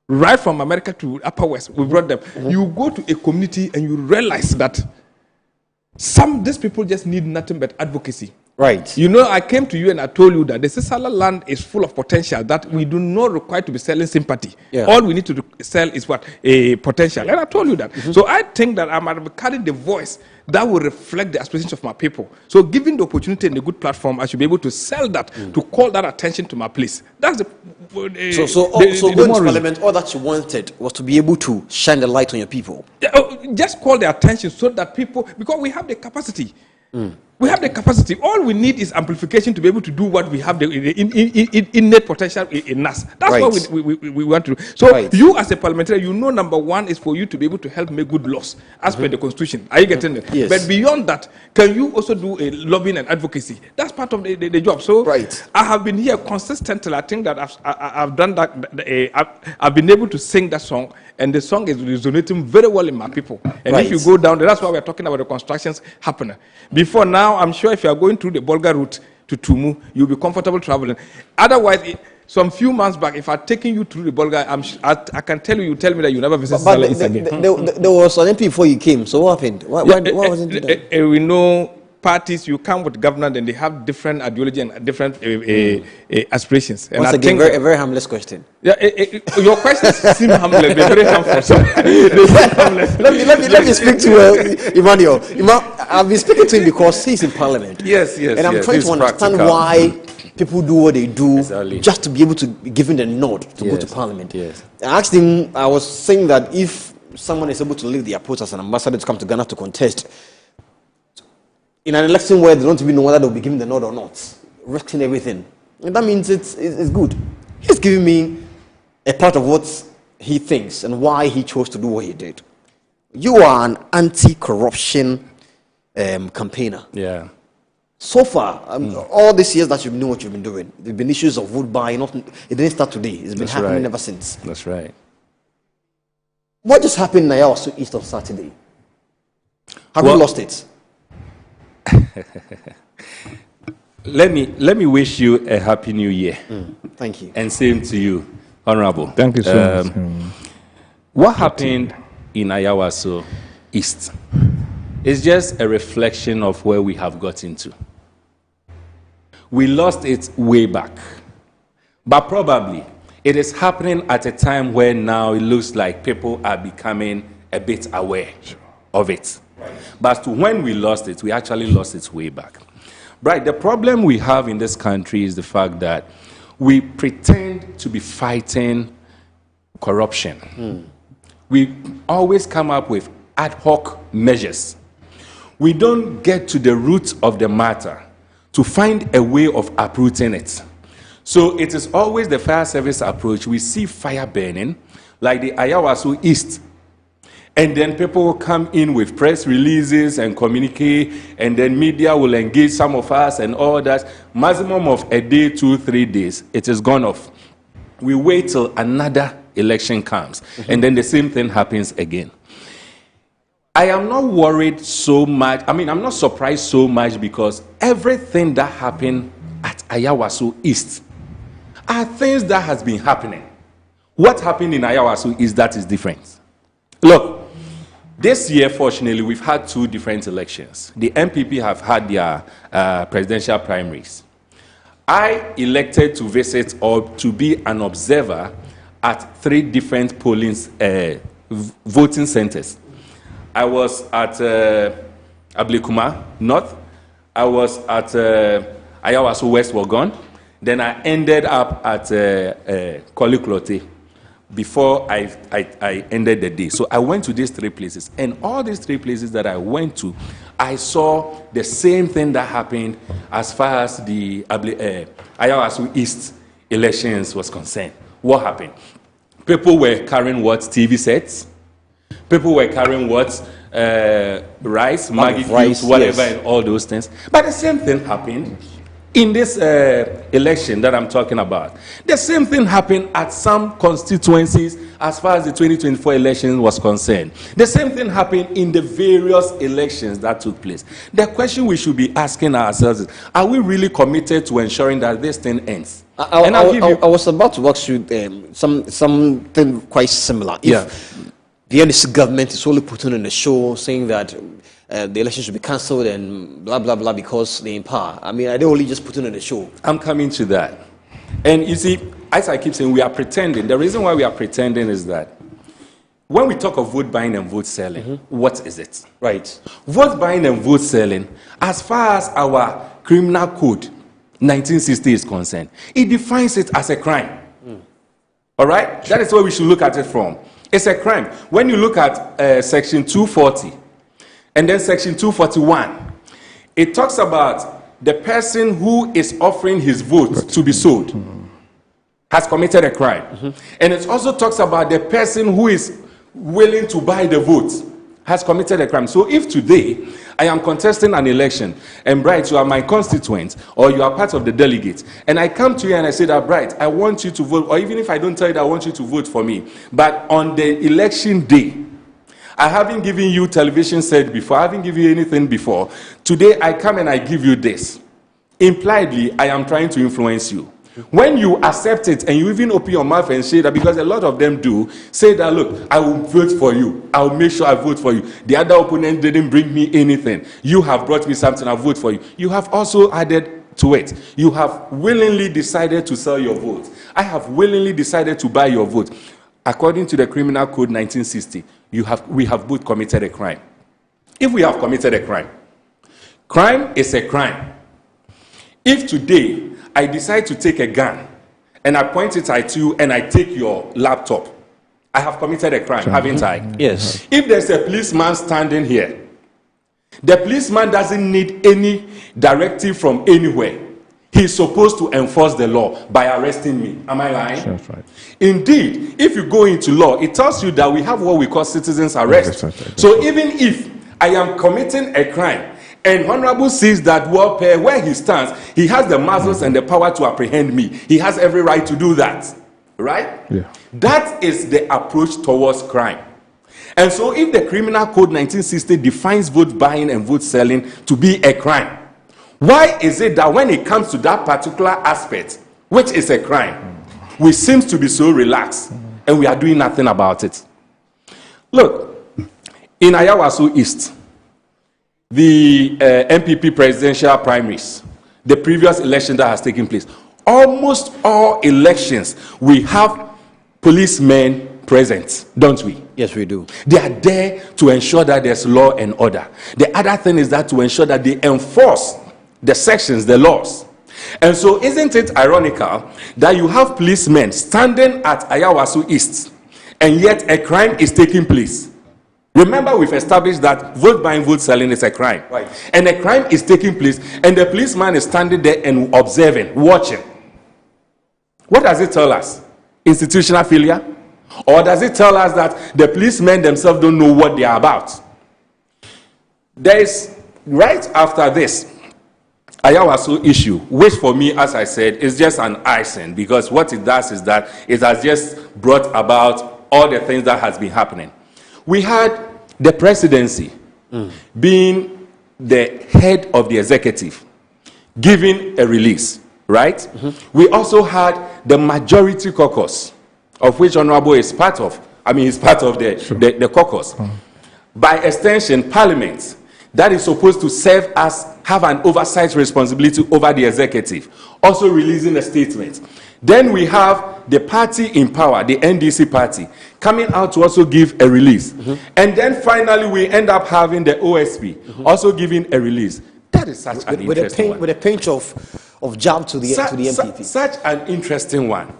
[SPEAKER 27] Right from America to Upper West, we brought them. You go to a community and you realize that These people just need nothing but advocacy.
[SPEAKER 1] Right.
[SPEAKER 27] You know, I came to you and I told you that the Sisala land is full of potential that we do not require to be selling sympathy.
[SPEAKER 1] Yeah.
[SPEAKER 27] All we need to sell is what? A potential. And I told you that. So I think that I might carry the voice that will reflect the aspirations of my people. So given the opportunity and a good platform, I should be able to sell that, to call that attention to my place. That's the...
[SPEAKER 1] So going to Parliament, all that you wanted was to be able to shine the light on your people.
[SPEAKER 27] Just call the attention so that people... Because we have the capacity. We have the capacity. All we need is amplification to be able to do what we have, the innate potential in us. That's
[SPEAKER 1] Right.
[SPEAKER 27] what we want to do. So you as a parliamentarian, you know, number one is for you to be able to help make good laws as per the constitution. Are you getting it?
[SPEAKER 1] Yes.
[SPEAKER 27] But beyond that, can you also do a lobbying and advocacy? That's part of the job. So I have been here consistently. I think that I've done that. I've been able to sing that song, and the song is resonating very well in my people. And if you go down there, that's why we're talking about the constructions happening. Before now, I'm sure if you are going through the Bolga route to Tumu, you'll be comfortable traveling. Otherwise, some few months back, if I'd taken you through the Bolga, I can tell you tell me that you never visit Sisala East again.
[SPEAKER 1] There was an MP before you came, so what happened? Why wasn't it done?
[SPEAKER 27] We know parties, you come with government and they have different ideology and different aspirations. And
[SPEAKER 1] Once again, a very harmless question.
[SPEAKER 27] Yeah, your questions seem harmless. They're very harmful. So
[SPEAKER 1] let me speak to Emmanuel. I've been speaking to him because he's in Parliament.
[SPEAKER 9] Yes.
[SPEAKER 1] And I'm trying to understand why people do what they do just to be able to be given the nod to go to Parliament.
[SPEAKER 9] Yes.
[SPEAKER 1] I asked him, I was saying that if someone is able to leave their post as an ambassador to come to Ghana to contest, in an election where they don't even know whether they'll be given the nod or not, risking everything, and that means it's good. He's giving me a part of what he thinks and why he chose to do what he did. You are an anti-corruption campaigner.
[SPEAKER 9] Yeah.
[SPEAKER 1] So far, all these years that you've known what you've been doing, there have been issues of vote buying. It didn't start today. It's been happening ever since.
[SPEAKER 9] That's right.
[SPEAKER 1] What just happened in Ayawaso East on Saturday? Have you lost it?
[SPEAKER 9] Let me wish you a happy new year.
[SPEAKER 1] Thank you.
[SPEAKER 9] And same to you, Honorable.
[SPEAKER 27] Thank you so much.
[SPEAKER 9] What happened in Ayawaso East is just a reflection of where we have gotten to. We lost it way back. But probably it is happening at a time where now it looks like people are becoming a bit aware of it. But when we lost it, we actually lost it way back. Right, the problem we have in this country is the fact that we pretend to be fighting corruption. We always come up with ad hoc measures. We don't get to the root of the matter to find a way of uprooting it. So it is always the fire service approach. We see fire burning, like the Ayawaso East. And then people will come in with press releases and communicate, and then media will engage some of us and all that. Maximum of a day, 2-3 days, it is gone off. We wait till another election comes, and then the same thing happens again. I am not worried so much. I mean, I'm not surprised so much because everything that happened at Ayawaso East are things that has been happening. What happened in Ayawaso East that is different. Look, this year, fortunately, we've had 2 different elections. The MPP have had their presidential primaries. I elected to visit or to be an observer at 3 different polling voting centers. I was at Ablekuma North. I was at Ayawaso West Wagon. Then I ended up at Koliklote before I ended the day. So I went to these 3 places. And all these 3 places that I went to, I saw the same thing that happened as far as the Ayawaso East elections was concerned. What happened? People were carrying what? TV sets. People were carrying what? Rice, Maggi cubes, whatever, and all those things. But the same thing happened in this election that I'm talking about. The same thing happened at some constituencies as far as the 2024 election was concerned. The same thing happened in the various elections that took place. The question we should be asking ourselves is, are we really committed to ensuring that this thing ends?
[SPEAKER 1] I was about to ask you something quite similar. If the NDC government is only putting on a show saying that the election should be cancelled and blah, blah, blah because they're in power. I mean, are they only just putting on a show?
[SPEAKER 9] I'm coming to that. And you see, as I keep saying, we are pretending. The reason why we are pretending is that when we talk of vote buying and vote selling, what is it?
[SPEAKER 1] Right.
[SPEAKER 9] Vote buying and vote selling, as far as our criminal code 1960 is concerned, it defines it as a crime. All right? That is where we should look at it from. It's a crime. When you look at section 240 and then section 241, it talks about the person who is offering his vote to be sold has committed a crime. And it also talks about the person who is willing to buy the vote has committed a crime. So if today I am contesting an election and Bright, you are my constituent or you are part of the delegates, and I come to you and I say that, Bright, I want you to vote, or even if I don't tell you that I want you to vote for me, but on the election day, I haven't given you television set before, I haven't given you anything before. Today I come and I give you this. Impliedly, I am trying to influence you. When you accept it and you even open your mouth and say that, because a lot of them do, say that, look, I will vote for you. I will make sure I vote for you. The other opponent didn't bring me anything. You have brought me something, I'll vote for you. You have also added to it. You have willingly decided to sell your vote. I have willingly decided to buy your vote. According to the Criminal Code 1960, we have both committed a crime. If we have committed a crime, crime is a crime. If today I decide to take a gun and I point it at you and I take your laptop, I have committed a crime, haven't I?
[SPEAKER 1] Yes.
[SPEAKER 9] If there's a policeman standing here, the policeman doesn't need any directive from anywhere. He's supposed to enforce the law by arresting me. Am I lying?
[SPEAKER 27] That's right.
[SPEAKER 9] Indeed, if you go into law, it tells you that we have what we call citizens arrest. So even if I am committing a crime and Honorable sees that, well, where he stands, he has the muscles and the power to apprehend me. He has every right to do that. Right?
[SPEAKER 27] Yeah.
[SPEAKER 9] That is the approach towards crime. And so if the Criminal Code 1960 defines vote buying and vote selling to be a crime, why is it that when it comes to that particular aspect, which is a crime, we seem to be so relaxed and we are doing nothing about it? Look, in Ayawaso East, the MPP presidential primaries, the previous election that has taken place, almost all elections, we have policemen present, don't we?
[SPEAKER 1] Yes, we do.
[SPEAKER 9] They are there to ensure that there's law and order. The other thing is that to ensure that they enforce the sections, the laws. And so isn't it ironical that you have policemen standing at Ayawaso East and yet a crime is taking place? Remember, we've established that vote buying, vote selling is a crime.
[SPEAKER 1] Right.
[SPEAKER 9] And a crime is taking place and the policeman is standing there and observing, watching. What does it tell us? Institutional failure? Or does it tell us that the policemen themselves don't know what they are about? There is, right after this, Ayawaso issue, which for me, as I said, is just an icing, because what it does is that it has just brought about all the things that has been happening. We had the presidency being the head of the executive, giving a release, right? We also had the majority caucus, of which Honorable is part of. I mean, he's part of the caucus. By extension, Parliament, that is supposed to serve as, have an oversight responsibility over the executive, also releasing a statement. Then we have the party in power, the NDC party, coming out to also give a release. And then finally we end up having the OSP also giving a release. That is such an interesting one.
[SPEAKER 1] With a pinch of jab to the MPP.
[SPEAKER 9] Such an interesting one.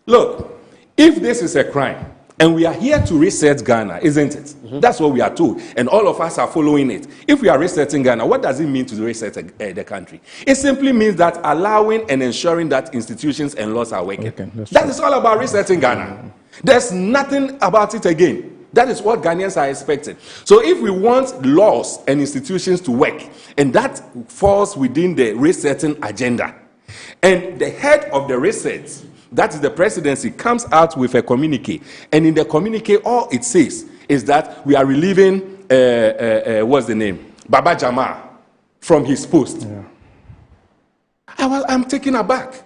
[SPEAKER 9] Look, if this is a crime, and we are here to reset Ghana, isn't it? That's what we are told. And all of us are following it. If we are resetting Ghana, what does it mean to reset the country? It simply means that allowing and ensuring that institutions and laws are working. That is all about resetting Ghana. There's nothing about it again. That is what Ghanaians are expecting. So if we want laws and institutions to work, and that falls within the resetting agenda, and the head of the reset, that is the presidency, comes out with a communique. And in the communique, all it says is that we are relieving, what's the name? Baba Jama from his post. I'm taken aback.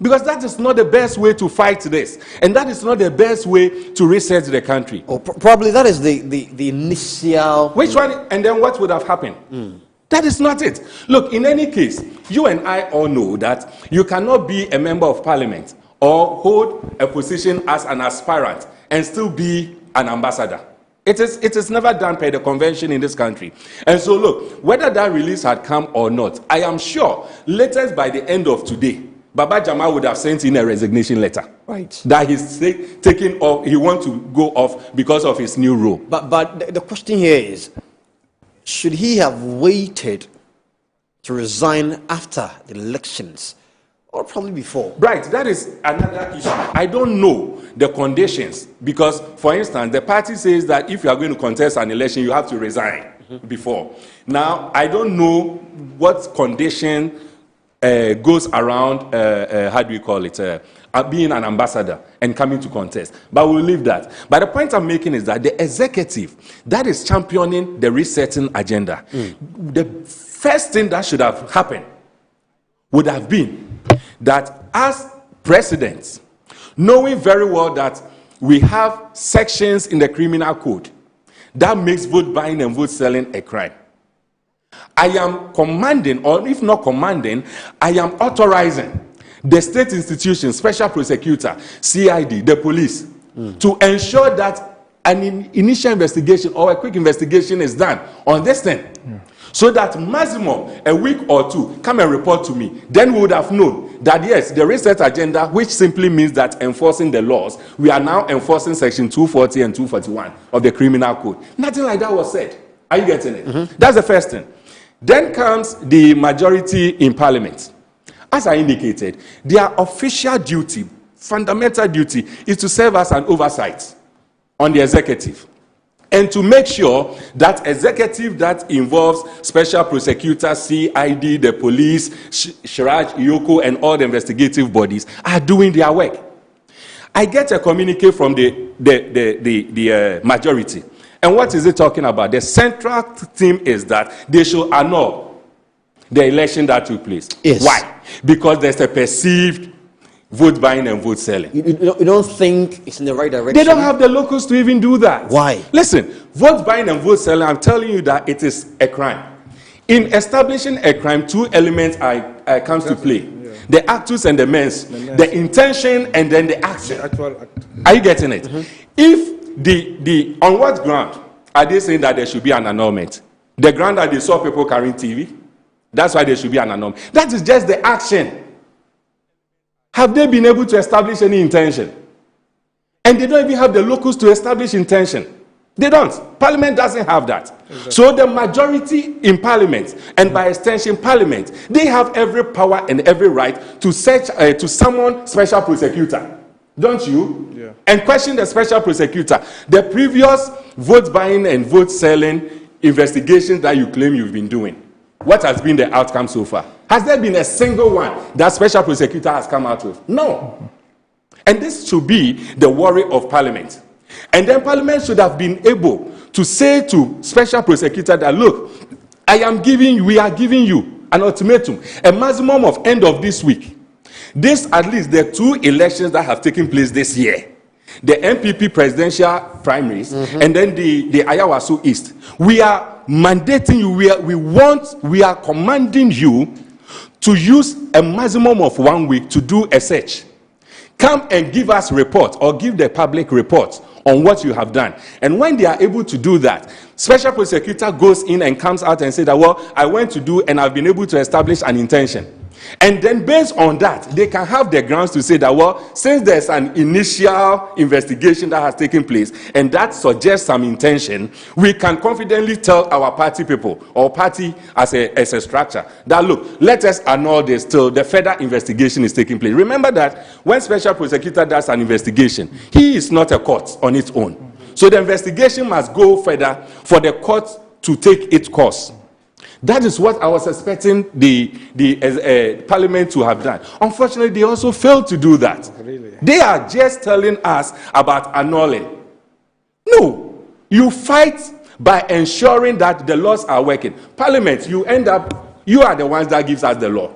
[SPEAKER 9] Because that is not the best way to fight this. And that is not the best way to reset the country.
[SPEAKER 1] Or probably that is the initial...
[SPEAKER 9] Which one? And then what would have happened? That is not it. Look, in any case, you and I all know that you cannot be a member of parliament or hold a position as an aspirant and still be an ambassador. It is never done per the convention in this country. And so look, whether that release had come or not, I am sure latest by the end of today, Baba Jamal would have sent in a resignation letter.
[SPEAKER 1] Right.
[SPEAKER 9] That he's taking off, he wants to go off because of his new role.
[SPEAKER 1] But the question here is, should he have waited to resign after the elections or probably before?
[SPEAKER 9] Right, that is another issue. I don't know the conditions because, for instance, the party says that if you are going to contest an election, you have to resign before. Now, I don't know what condition goes around, how do we call it, being an ambassador and coming to contest. But we'll leave that. But the point I'm making is that the executive that is championing the resetting agenda, the first thing that should have happened would have been that as presidents, knowing very well that we have sections in the criminal code that makes vote buying and vote selling a crime, I am commanding, or if not commanding, I am authorizing the state institution, special prosecutor, CID, the police, to ensure that an initial investigation or a quick investigation is done on this thing. So that maximum a week or two, come and report to me. Then we would have known that yes, the reset agenda, which simply means that enforcing the laws, we are now enforcing section 240 and 241 of the criminal code. Nothing like that was said. Are you getting it? That's the first thing. Then comes the majority in parliament. As I indicated, their official duty, fundamental duty, is to serve as an oversight on the executive and to make sure that executive that involves special prosecutor, CID, the police, Shiraj, Iyoko, and all the investigative bodies are doing their work. I get a communique from the majority. And what is it talking about? The central theme is that they should annul the election that took place.
[SPEAKER 1] Yes.
[SPEAKER 9] Why? Because there's a perceived vote buying and vote selling.
[SPEAKER 1] You don't think it's in the right direction?
[SPEAKER 9] They don't have the locals to even do that.
[SPEAKER 1] Why?
[SPEAKER 9] Listen, vote buying and vote selling, I'm telling you that it is a crime. In establishing a crime, two elements comes to play. Yeah. The actus and the mens. The intention and then the action. The actual act. Are you getting it? If on what ground are they saying that there should be an annulment? The ground that they saw people carrying TV? That's why there should be an annulment. That is just the action. Have they been able to establish any intention? And they don't even have the locals to establish intention. They don't. Parliament doesn't have that. Exactly. So the majority in Parliament, and by extension Parliament, they have every power and every right to summon special prosecutor. Don't you? Yeah. And question the special prosecutor. The previous vote buying and vote selling investigations that you claim you've been doing, what has been the outcome so far? Has there been a single one that special prosecutor has come out with? No. And this should be the worry of Parliament. And then Parliament should have been able to say to special prosecutor that, look, we are giving you an ultimatum, a maximum of end of this week. This, at least, the two elections that have taken place this year, the MPP presidential primaries, and then the Ayawaso East. We are mandating you, we are commanding you to use a maximum of 1 week to do a search. Come and give us report or give the public report on what you have done. And when they are able to do that, special prosecutor goes in and comes out and says that, well, I went to do and I've been able to establish an intention. And then based on that, they can have the grounds to say that, well, since there's an initial investigation that has taken place and that suggests some intention, we can confidently tell our party people or party as a structure that, look, let us annul this till the further investigation is taking place. Remember that when special prosecutor does an investigation, he is not a court on its own. So the investigation must go further for the court to take its course. That is what I was expecting the Parliament to have done. Unfortunately, they also failed to do that. Really? They are just telling us about annulling. No, you fight by ensuring that the laws are working. Parliament, you are the ones that gives us the law,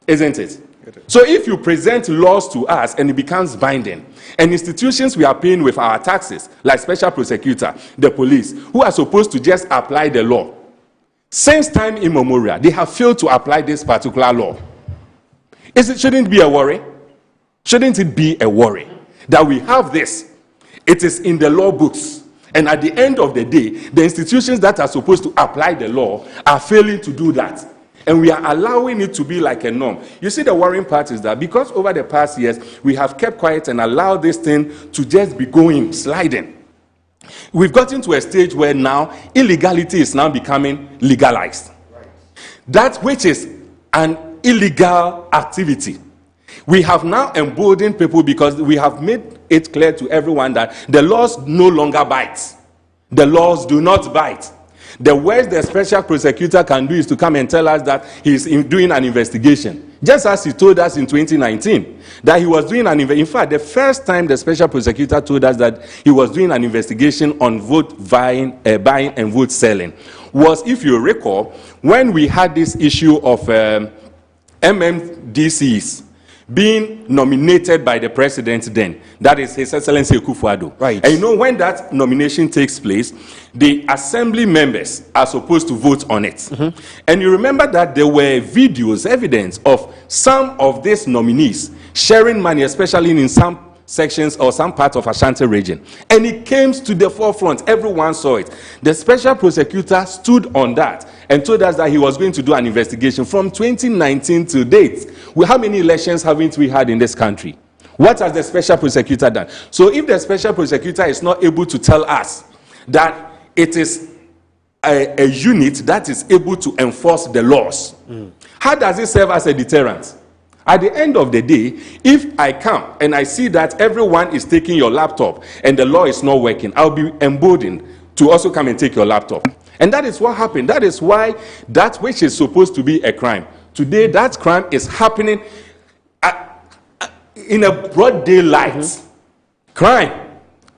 [SPEAKER 9] isn't it? So if you present laws to us and it becomes binding, and institutions we are paying with our taxes, like special prosecutor, the police, who are supposed to just apply the law, since time immemorial, they have failed to apply this particular law. Shouldn't it be a worry? Shouldn't it be a worry that we have this? It is in the law books. And at the end of the day, the institutions that are supposed to apply the law are failing to do that. And we are allowing it to be like a norm. You see, the worrying part is that because over the past years, we have kept quiet and allowed this thing to just be going, sliding. We've gotten to a stage where now illegality is now becoming legalized. Right. That which is an illegal activity, we have now emboldened people because we have made it clear to everyone that the laws no longer bite. The laws do not bite. The worst the special prosecutor can do is to come and tell us that he's doing an investigation. Just as he told us in 2019 that he was doing in fact, the first time the special prosecutor told us that he was doing an investigation on vote buying and vote selling was, if you recall, when we had this issue of MMDCs being nominated by the president then, that is His Excellency Akufo-Addo.
[SPEAKER 1] Right.
[SPEAKER 9] And you know, when that nomination takes place, the assembly members are supposed to vote on it. Mm-hmm. And you remember that there were videos, evidence of some of these nominees sharing money, especially in some sections or some part of Ashanti region. And it came to the forefront. Everyone saw it. The special prosecutor stood on that and told us that he was going to do an investigation from 2019 to date. How many elections haven't we had in this country? What has the special prosecutor done? So if the special prosecutor is not able to tell us that it is a unit that is able to enforce the laws, how does it serve as a deterrent? At the end of the day, if I come and I see that everyone is taking your laptop and the law is not working, I'll be emboldened to also come and take your laptop. And that is what happened. That is why that which is supposed to be a crime, today that crime is happening in a broad daylight. Crime.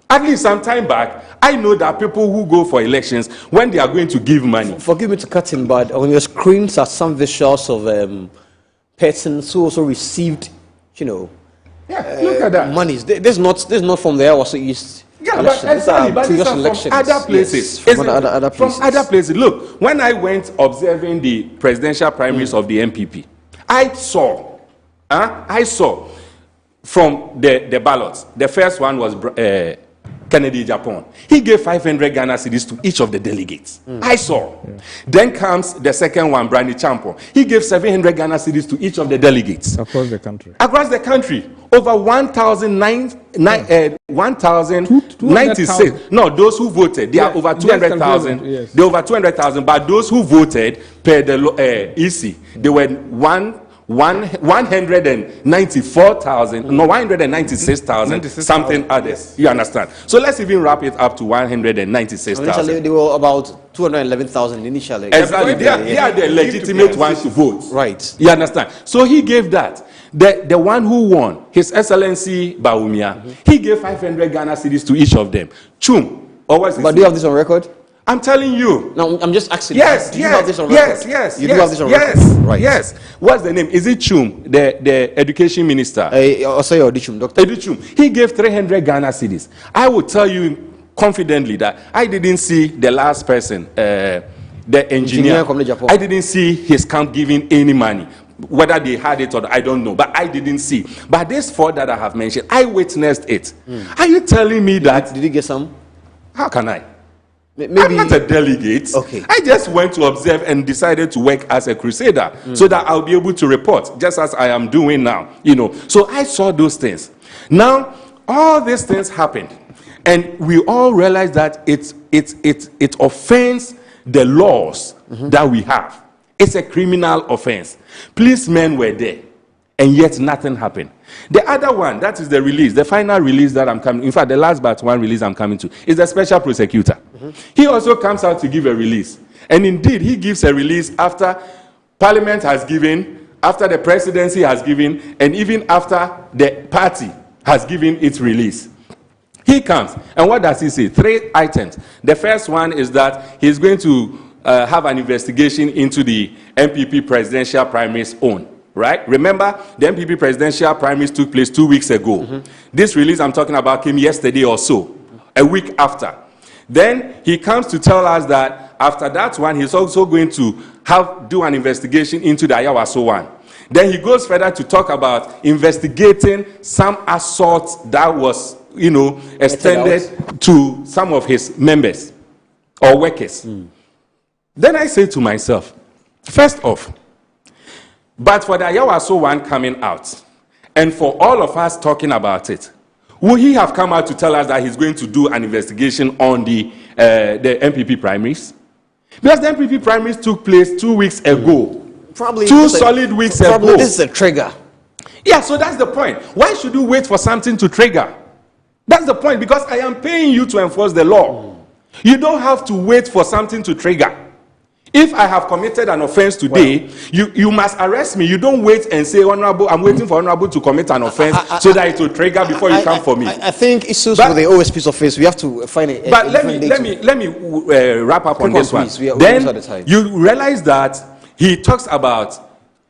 [SPEAKER 9] At least some time back, I know that people who go for elections, when they are going to give money.
[SPEAKER 1] Forgive me to cut in, but on your screens are some visuals of persons who also received, look
[SPEAKER 9] at that.
[SPEAKER 1] Monies. This is not from the also East.
[SPEAKER 9] Yeah, but these are from other places.
[SPEAKER 1] Yes, from other places.
[SPEAKER 9] From other places. Look, when I went observing the presidential primaries of the MPP, I saw from the ballots. The first one was Kennedy Japan. He gave 500 Ghana cedis to each of the delegates. I saw. Yeah. Then comes the second one, Brandy Champo. He gave 700 Ghana cedis to each of the delegates.
[SPEAKER 27] Across the country.
[SPEAKER 9] Across the country. Over 1,096. No, those who voted. They are over 200,000.
[SPEAKER 27] Yes.
[SPEAKER 9] They are over 200,000. But those who voted per the EC, they were 196,000, something others. You understand? So let's even wrap it up to 196,000.
[SPEAKER 1] Initially, they were about 211,000 initially.
[SPEAKER 9] Exactly. They are the legitimate ones to vote.
[SPEAKER 1] Right.
[SPEAKER 9] You understand? So he gave that. The one who won, His Excellency Bawumia, he gave 500 Ghana cedis to each of them. Chum.
[SPEAKER 1] But do you have this on record?
[SPEAKER 9] I'm telling you.
[SPEAKER 1] No, I'm just asking.
[SPEAKER 9] Yes,
[SPEAKER 1] do you have this on record?
[SPEAKER 9] Yes.
[SPEAKER 1] You do have this on record?
[SPEAKER 9] Right. Yes. What's the name? Is it Chum, the education minister?
[SPEAKER 1] I'll say Edichum, Dr.
[SPEAKER 9] Edichum. He gave 300 Ghana cedis. I will tell you confidently that I didn't see the last person, the engineer. I didn't see his camp giving any money. Whether they had it or not, I don't know. But I didn't see. But these four that I have mentioned, I witnessed it. Are you telling me that?
[SPEAKER 1] Did you get some?
[SPEAKER 9] How can I?
[SPEAKER 1] Maybe.
[SPEAKER 9] I'm not a delegate.
[SPEAKER 1] Okay.
[SPEAKER 9] I just went to observe and decided to work as a crusader so that I'll be able to report, just as I am doing now. So I saw those things. Now, all these things happened, and we all realized that it offends the laws that we have. It's a criminal offense. Policemen were there, and yet nothing happened. The other one, that is the release, the final release that I'm coming, in fact, the last but one release I'm coming to, is the special prosecutor. He also comes out to give a release. And indeed, he gives a release after Parliament has given, after the presidency has given, and even after the party has given its release. He comes, and what does he say? 3 items. The first one is that he's going to have an investigation into the MPP presidential primaries own. right? Remember, the MPP presidential primaries took place 2 weeks ago. This release I'm talking about came yesterday or so, a week after. Then he comes to tell us that after that one, he's also going to do an investigation into the Ayawaso one. Then he goes further to talk about investigating some assault that was, extended to some of his members or workers. Then I say to myself, first off, but for the Ayawaso one coming out, and for all of us talking about it, would he have come out to tell us that he's going to do an investigation on the MPP primaries? Because the MPP primaries took place 2 weeks ago.
[SPEAKER 1] Probably
[SPEAKER 9] 2 solid weeks ago.
[SPEAKER 1] Probably this is a trigger.
[SPEAKER 9] Yeah, so that's the point. Why should you wait for something to trigger? That's the point, because I am paying you to enforce the law. You don't have to wait for something to trigger. If I have committed an offense today, you must arrest me. You don't wait and say, Honorable, I'm waiting for Honorable to commit an offense so that it will trigger before you come for me.
[SPEAKER 1] I think issues with the OSP's office, we have to find a
[SPEAKER 9] But let me wrap up on this one. Then you realize that he talks about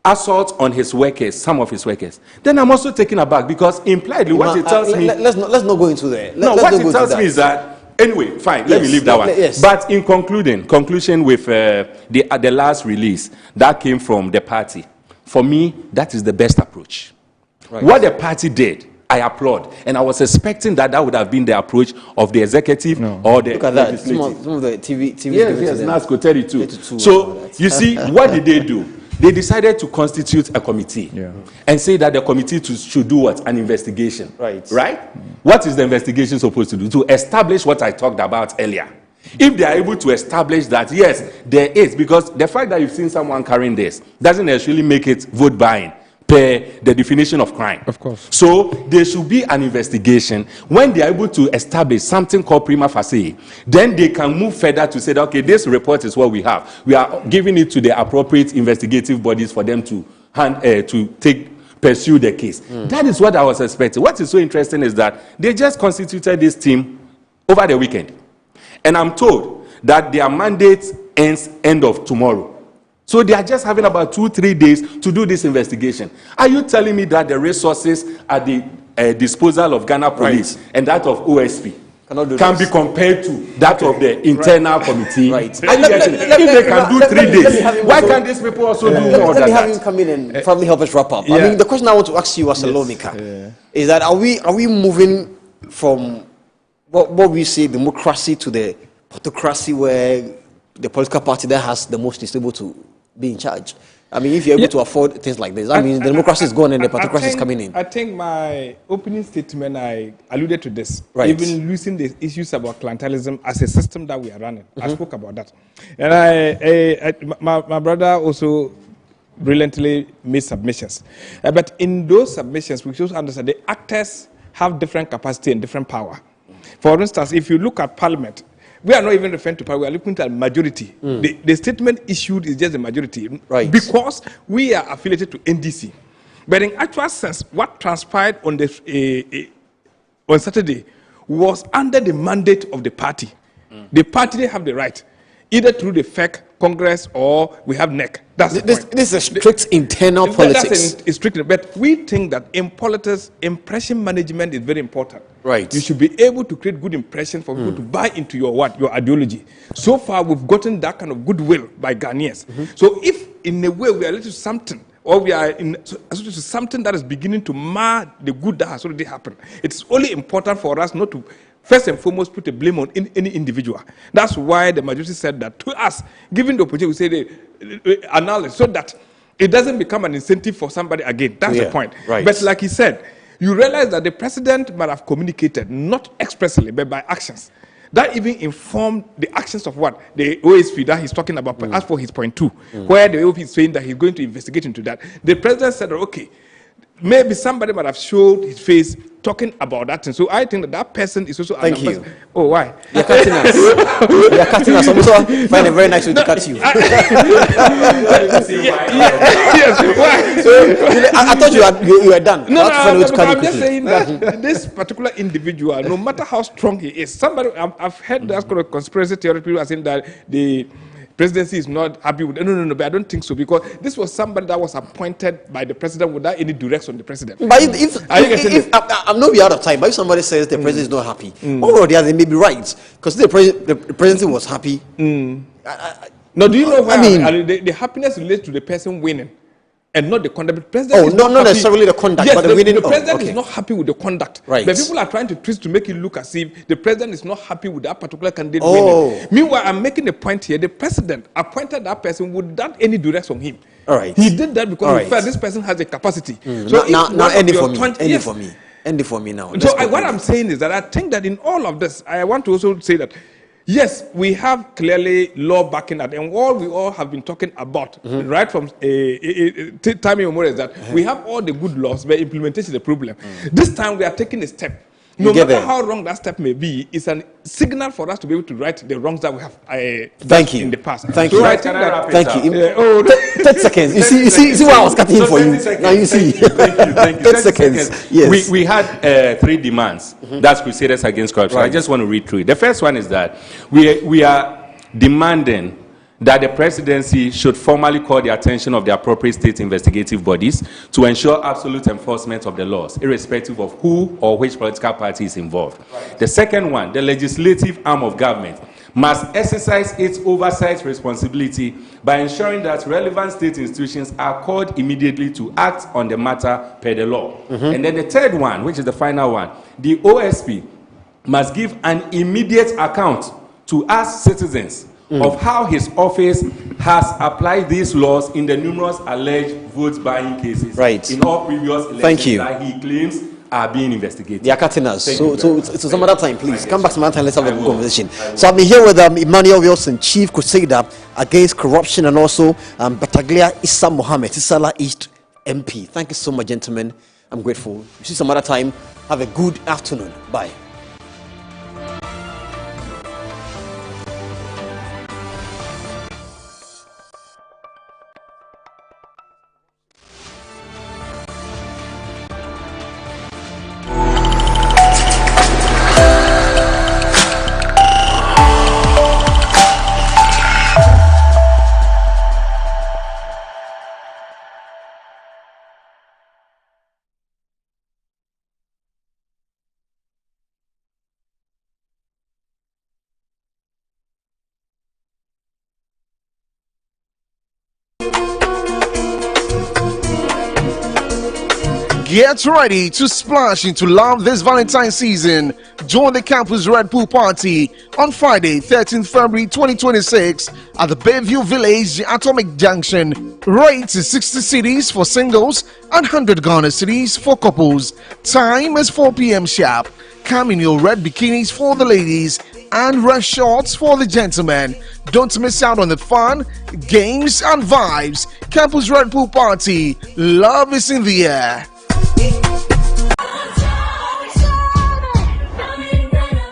[SPEAKER 9] assault on his workers, some of his workers. Then I'm also taken aback because impliedly what it tells me...
[SPEAKER 1] Let's not go into there.
[SPEAKER 9] What it tells me is that... Anyway, fine, let me leave that one.
[SPEAKER 1] Yes.
[SPEAKER 9] But in conclusion with the last release that came from the party, for me, that is the best approach. Right. What the party did, I applaud. And I was expecting that would have been the approach of the executive or the...
[SPEAKER 1] Look at that. Some of the TV
[SPEAKER 9] yes, NASCO 32. So, you see, what did they do? They decided to constitute a committee and say that the committee should do what? An investigation. Right? What is the investigation supposed to do? To establish what I talked about earlier. If they are able to establish that, yes, there is, because the fact that you've seen someone carrying this doesn't necessarily make it vote buying per the definition of crime.
[SPEAKER 27] Of course.
[SPEAKER 9] So there should be an investigation. When they are able to establish something called prima facie, then they can move further to say that, okay, this report is what we have. We are giving it to the appropriate investigative bodies for them to pursue the case. That is what I was expecting. What is so interesting is that they just constituted this team over the weekend. And I'm told that their mandate ends end of tomorrow. So they are just having about 2-3 days to do this investigation. Are you telling me that the resources at the disposal of Ghana Police and that of OSP can be compared to that of the internal committee? If they can do 3 days, why can't these people also do more than that?
[SPEAKER 1] Let me have him come in and probably help us wrap up. I mean, the question I want to ask you as a lawmaker is that are we moving from what we say democracy to the autocracy where the political party that has the most is able to be in charge? I mean, if you're able to afford things like this, I mean, the democracy is gone and the autocracy is coming in.
[SPEAKER 27] I think my opening statement, I alluded to this. Even losing the issues about clientelism as a system that we are running. I spoke about that. And my brother also brilliantly made submissions. But in those submissions, we should understand the actors have different capacity and different power. For instance, if you look at Parliament, we are not even referring to power, we are looking at majority. The statement issued is just the majority. Because we are affiliated to NDC. But in actual sense, what transpired on on Saturday was under the mandate of the party. The party, they have the right, either through the FEC, Congress, or we have NEC. That's the point.
[SPEAKER 1] This is a strict internal politics.
[SPEAKER 27] That's strict, but we think that in politics, impression management is very important.
[SPEAKER 1] Right.
[SPEAKER 27] You should be able to create good impression for people to buy into your ideology. So far, we've gotten that kind of goodwill by Ghanaians. So if in a way we are related to something, or we are associated to something that is beginning to mar the good that has already happened, it's only important for us not to first and foremost put a blame on any individual. That's why the majority said that to us, given the opportunity, we say they annul it so that it doesn't become an incentive for somebody again. That's the point. But like he said, you realize that the president might have communicated, not expressly, but by actions. That even informed the actions of what? The OSP that he's talking about, as for his point 2, where the OSP is saying that he's going to investigate into that. The president said, okay, maybe somebody might have showed his face talking about that. And so I think that person is also...
[SPEAKER 1] Thank you.
[SPEAKER 27] Oh, why?
[SPEAKER 1] You're cutting us. You're cutting us. I'm also find a very nice way to cut you.
[SPEAKER 27] Yes, why?
[SPEAKER 1] So, I thought you were done.
[SPEAKER 27] No, I'm just saying that this particular individual, no matter how strong he is, somebody... I've heard that kind of conspiracy theory people are saying that presidency is not happy with. No, but I don't think so, because this was somebody that was appointed by the president without any direction from the president.
[SPEAKER 1] But if I'm not be out of time, but if somebody says the president is not happy, one or the other, they may be right, because the presidency was happy.
[SPEAKER 27] No, do you know why? The happiness relates to the person winning, and not the conduct. The president
[SPEAKER 1] not necessarily the conduct,
[SPEAKER 27] yes,
[SPEAKER 1] but the winning.
[SPEAKER 27] The president is not happy with the conduct.
[SPEAKER 1] Right.
[SPEAKER 27] But people are trying to twist to make it look as if the president is not happy with that particular candidate winning. Meanwhile, I'm making a point here. The president appointed that person without any direction from him.
[SPEAKER 1] All right.
[SPEAKER 27] He did that because he felt this person has a capacity.
[SPEAKER 1] So now ending for me. Ending for me now.
[SPEAKER 27] So what I'm saying is that I think that in all of this, I want to also say that yes, we have clearly law backing that, and all we all have been talking about right from time immemorial is that we have all the good laws, but implementation is the problem. This time we are taking a step. No matter how wrong that step may be, it's a signal for us to be able to right the wrongs that we have done in the past.
[SPEAKER 1] Thank you. 30 seconds. You see what I was cutting in for you. Now you see.
[SPEAKER 9] Thank you.
[SPEAKER 1] 30 seconds. Yes.
[SPEAKER 9] We had 3 demands. That's Crusaders Against Corruption. I just want to read through it. The first one is that we are demanding that the presidency should formally call the attention of the appropriate state investigative bodies to ensure absolute enforcement of the laws, irrespective of who or which political party is involved. The second one, the legislative arm of government must exercise its oversight responsibility by ensuring that relevant state institutions are called immediately to act on the matter per the law. And then the third one, which is the final one, the OSP must give an immediate account to us citizens of how his office has applied these laws in the numerous alleged vote buying cases in all previous elections that he claims are being investigated.
[SPEAKER 1] They are cutting us. So some other time, please. Come back some other time, let's have a good conversation. So I've been here with Emmanuel Wilson, Chief Crusader Against Corruption, and also Bataglia Issa Mohammed, Isala East MP. Thank you so much, gentlemen. I'm grateful. See some other time. Have a good afternoon. Bye.
[SPEAKER 25] Get ready to splash into love this Valentine's season. Join the Campus Red Pool Party on Friday, 13th February 2026 at the Bayview Village, Atomic Junction. Rates is 60 cedis for singles and 100 Ghana cedis for couples. Time is 4 p.m. sharp. Come in your red bikinis for the ladies and red shorts for the gentlemen. Don't miss out on the fun, games, and vibes. Campus Red Pool Party. Love is in the air.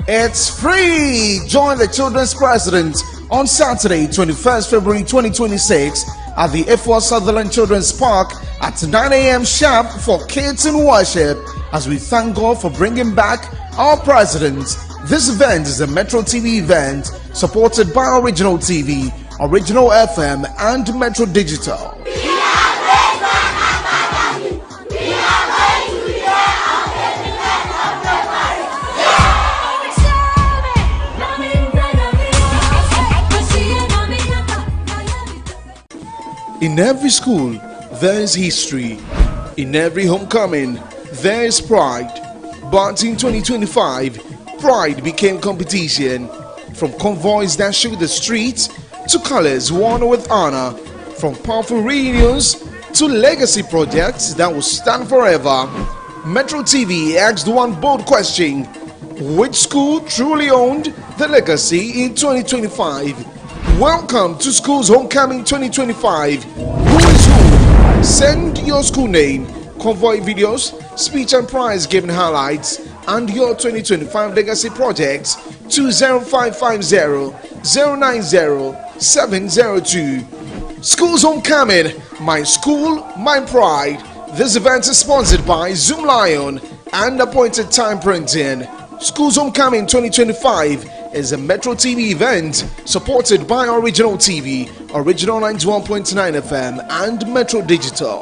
[SPEAKER 25] It's free! Join the Children's President on Saturday, 21st February 2026 at the F4 Sutherland Children's Park at 9 a.m. sharp for kids in worship as we thank God for bringing back our President. This event is a Metro TV event supported by Original TV, Original FM, and Metro Digital. In every school, there is history. In every homecoming, there is pride. But in 2025, pride became competition. From convoys that shook the streets to colors worn with honor, from powerful reunions to legacy projects that will stand forever. Metro TV asked one bold question: which school truly owned the legacy in 2025? Welcome to School's Homecoming 2025. Who is who? Send your school name, convoy videos, speech and prize giving highlights, and your 2025 legacy projects to 0550-090-702. School's Homecoming, my school, my pride. This event is sponsored by Zoom Lion and Appointed Time Printing. School's Homecoming 2025 is a Metro TV event supported by Original TV, Original 91.9 FM, and Metro Digital.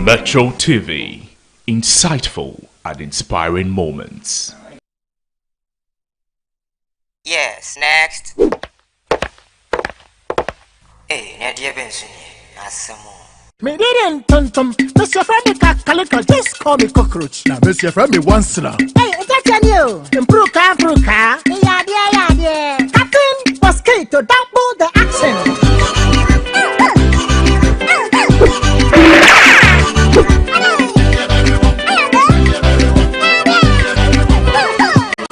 [SPEAKER 3] Metro TV, insightful and inspiring moments.
[SPEAKER 12] Yes, next. Hey, Nadia Benson,
[SPEAKER 13] me didn't tontum. Mr. Friendly Calico, just call me cockroach. Now, Mr. Friendly once now. Hey, that's a new. Improve car. Yeah. Captain Mosquito, double the accent.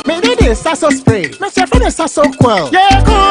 [SPEAKER 13] Me did it, Sasso spray. Mr. Friendly Sasso quell. Yeah, cool.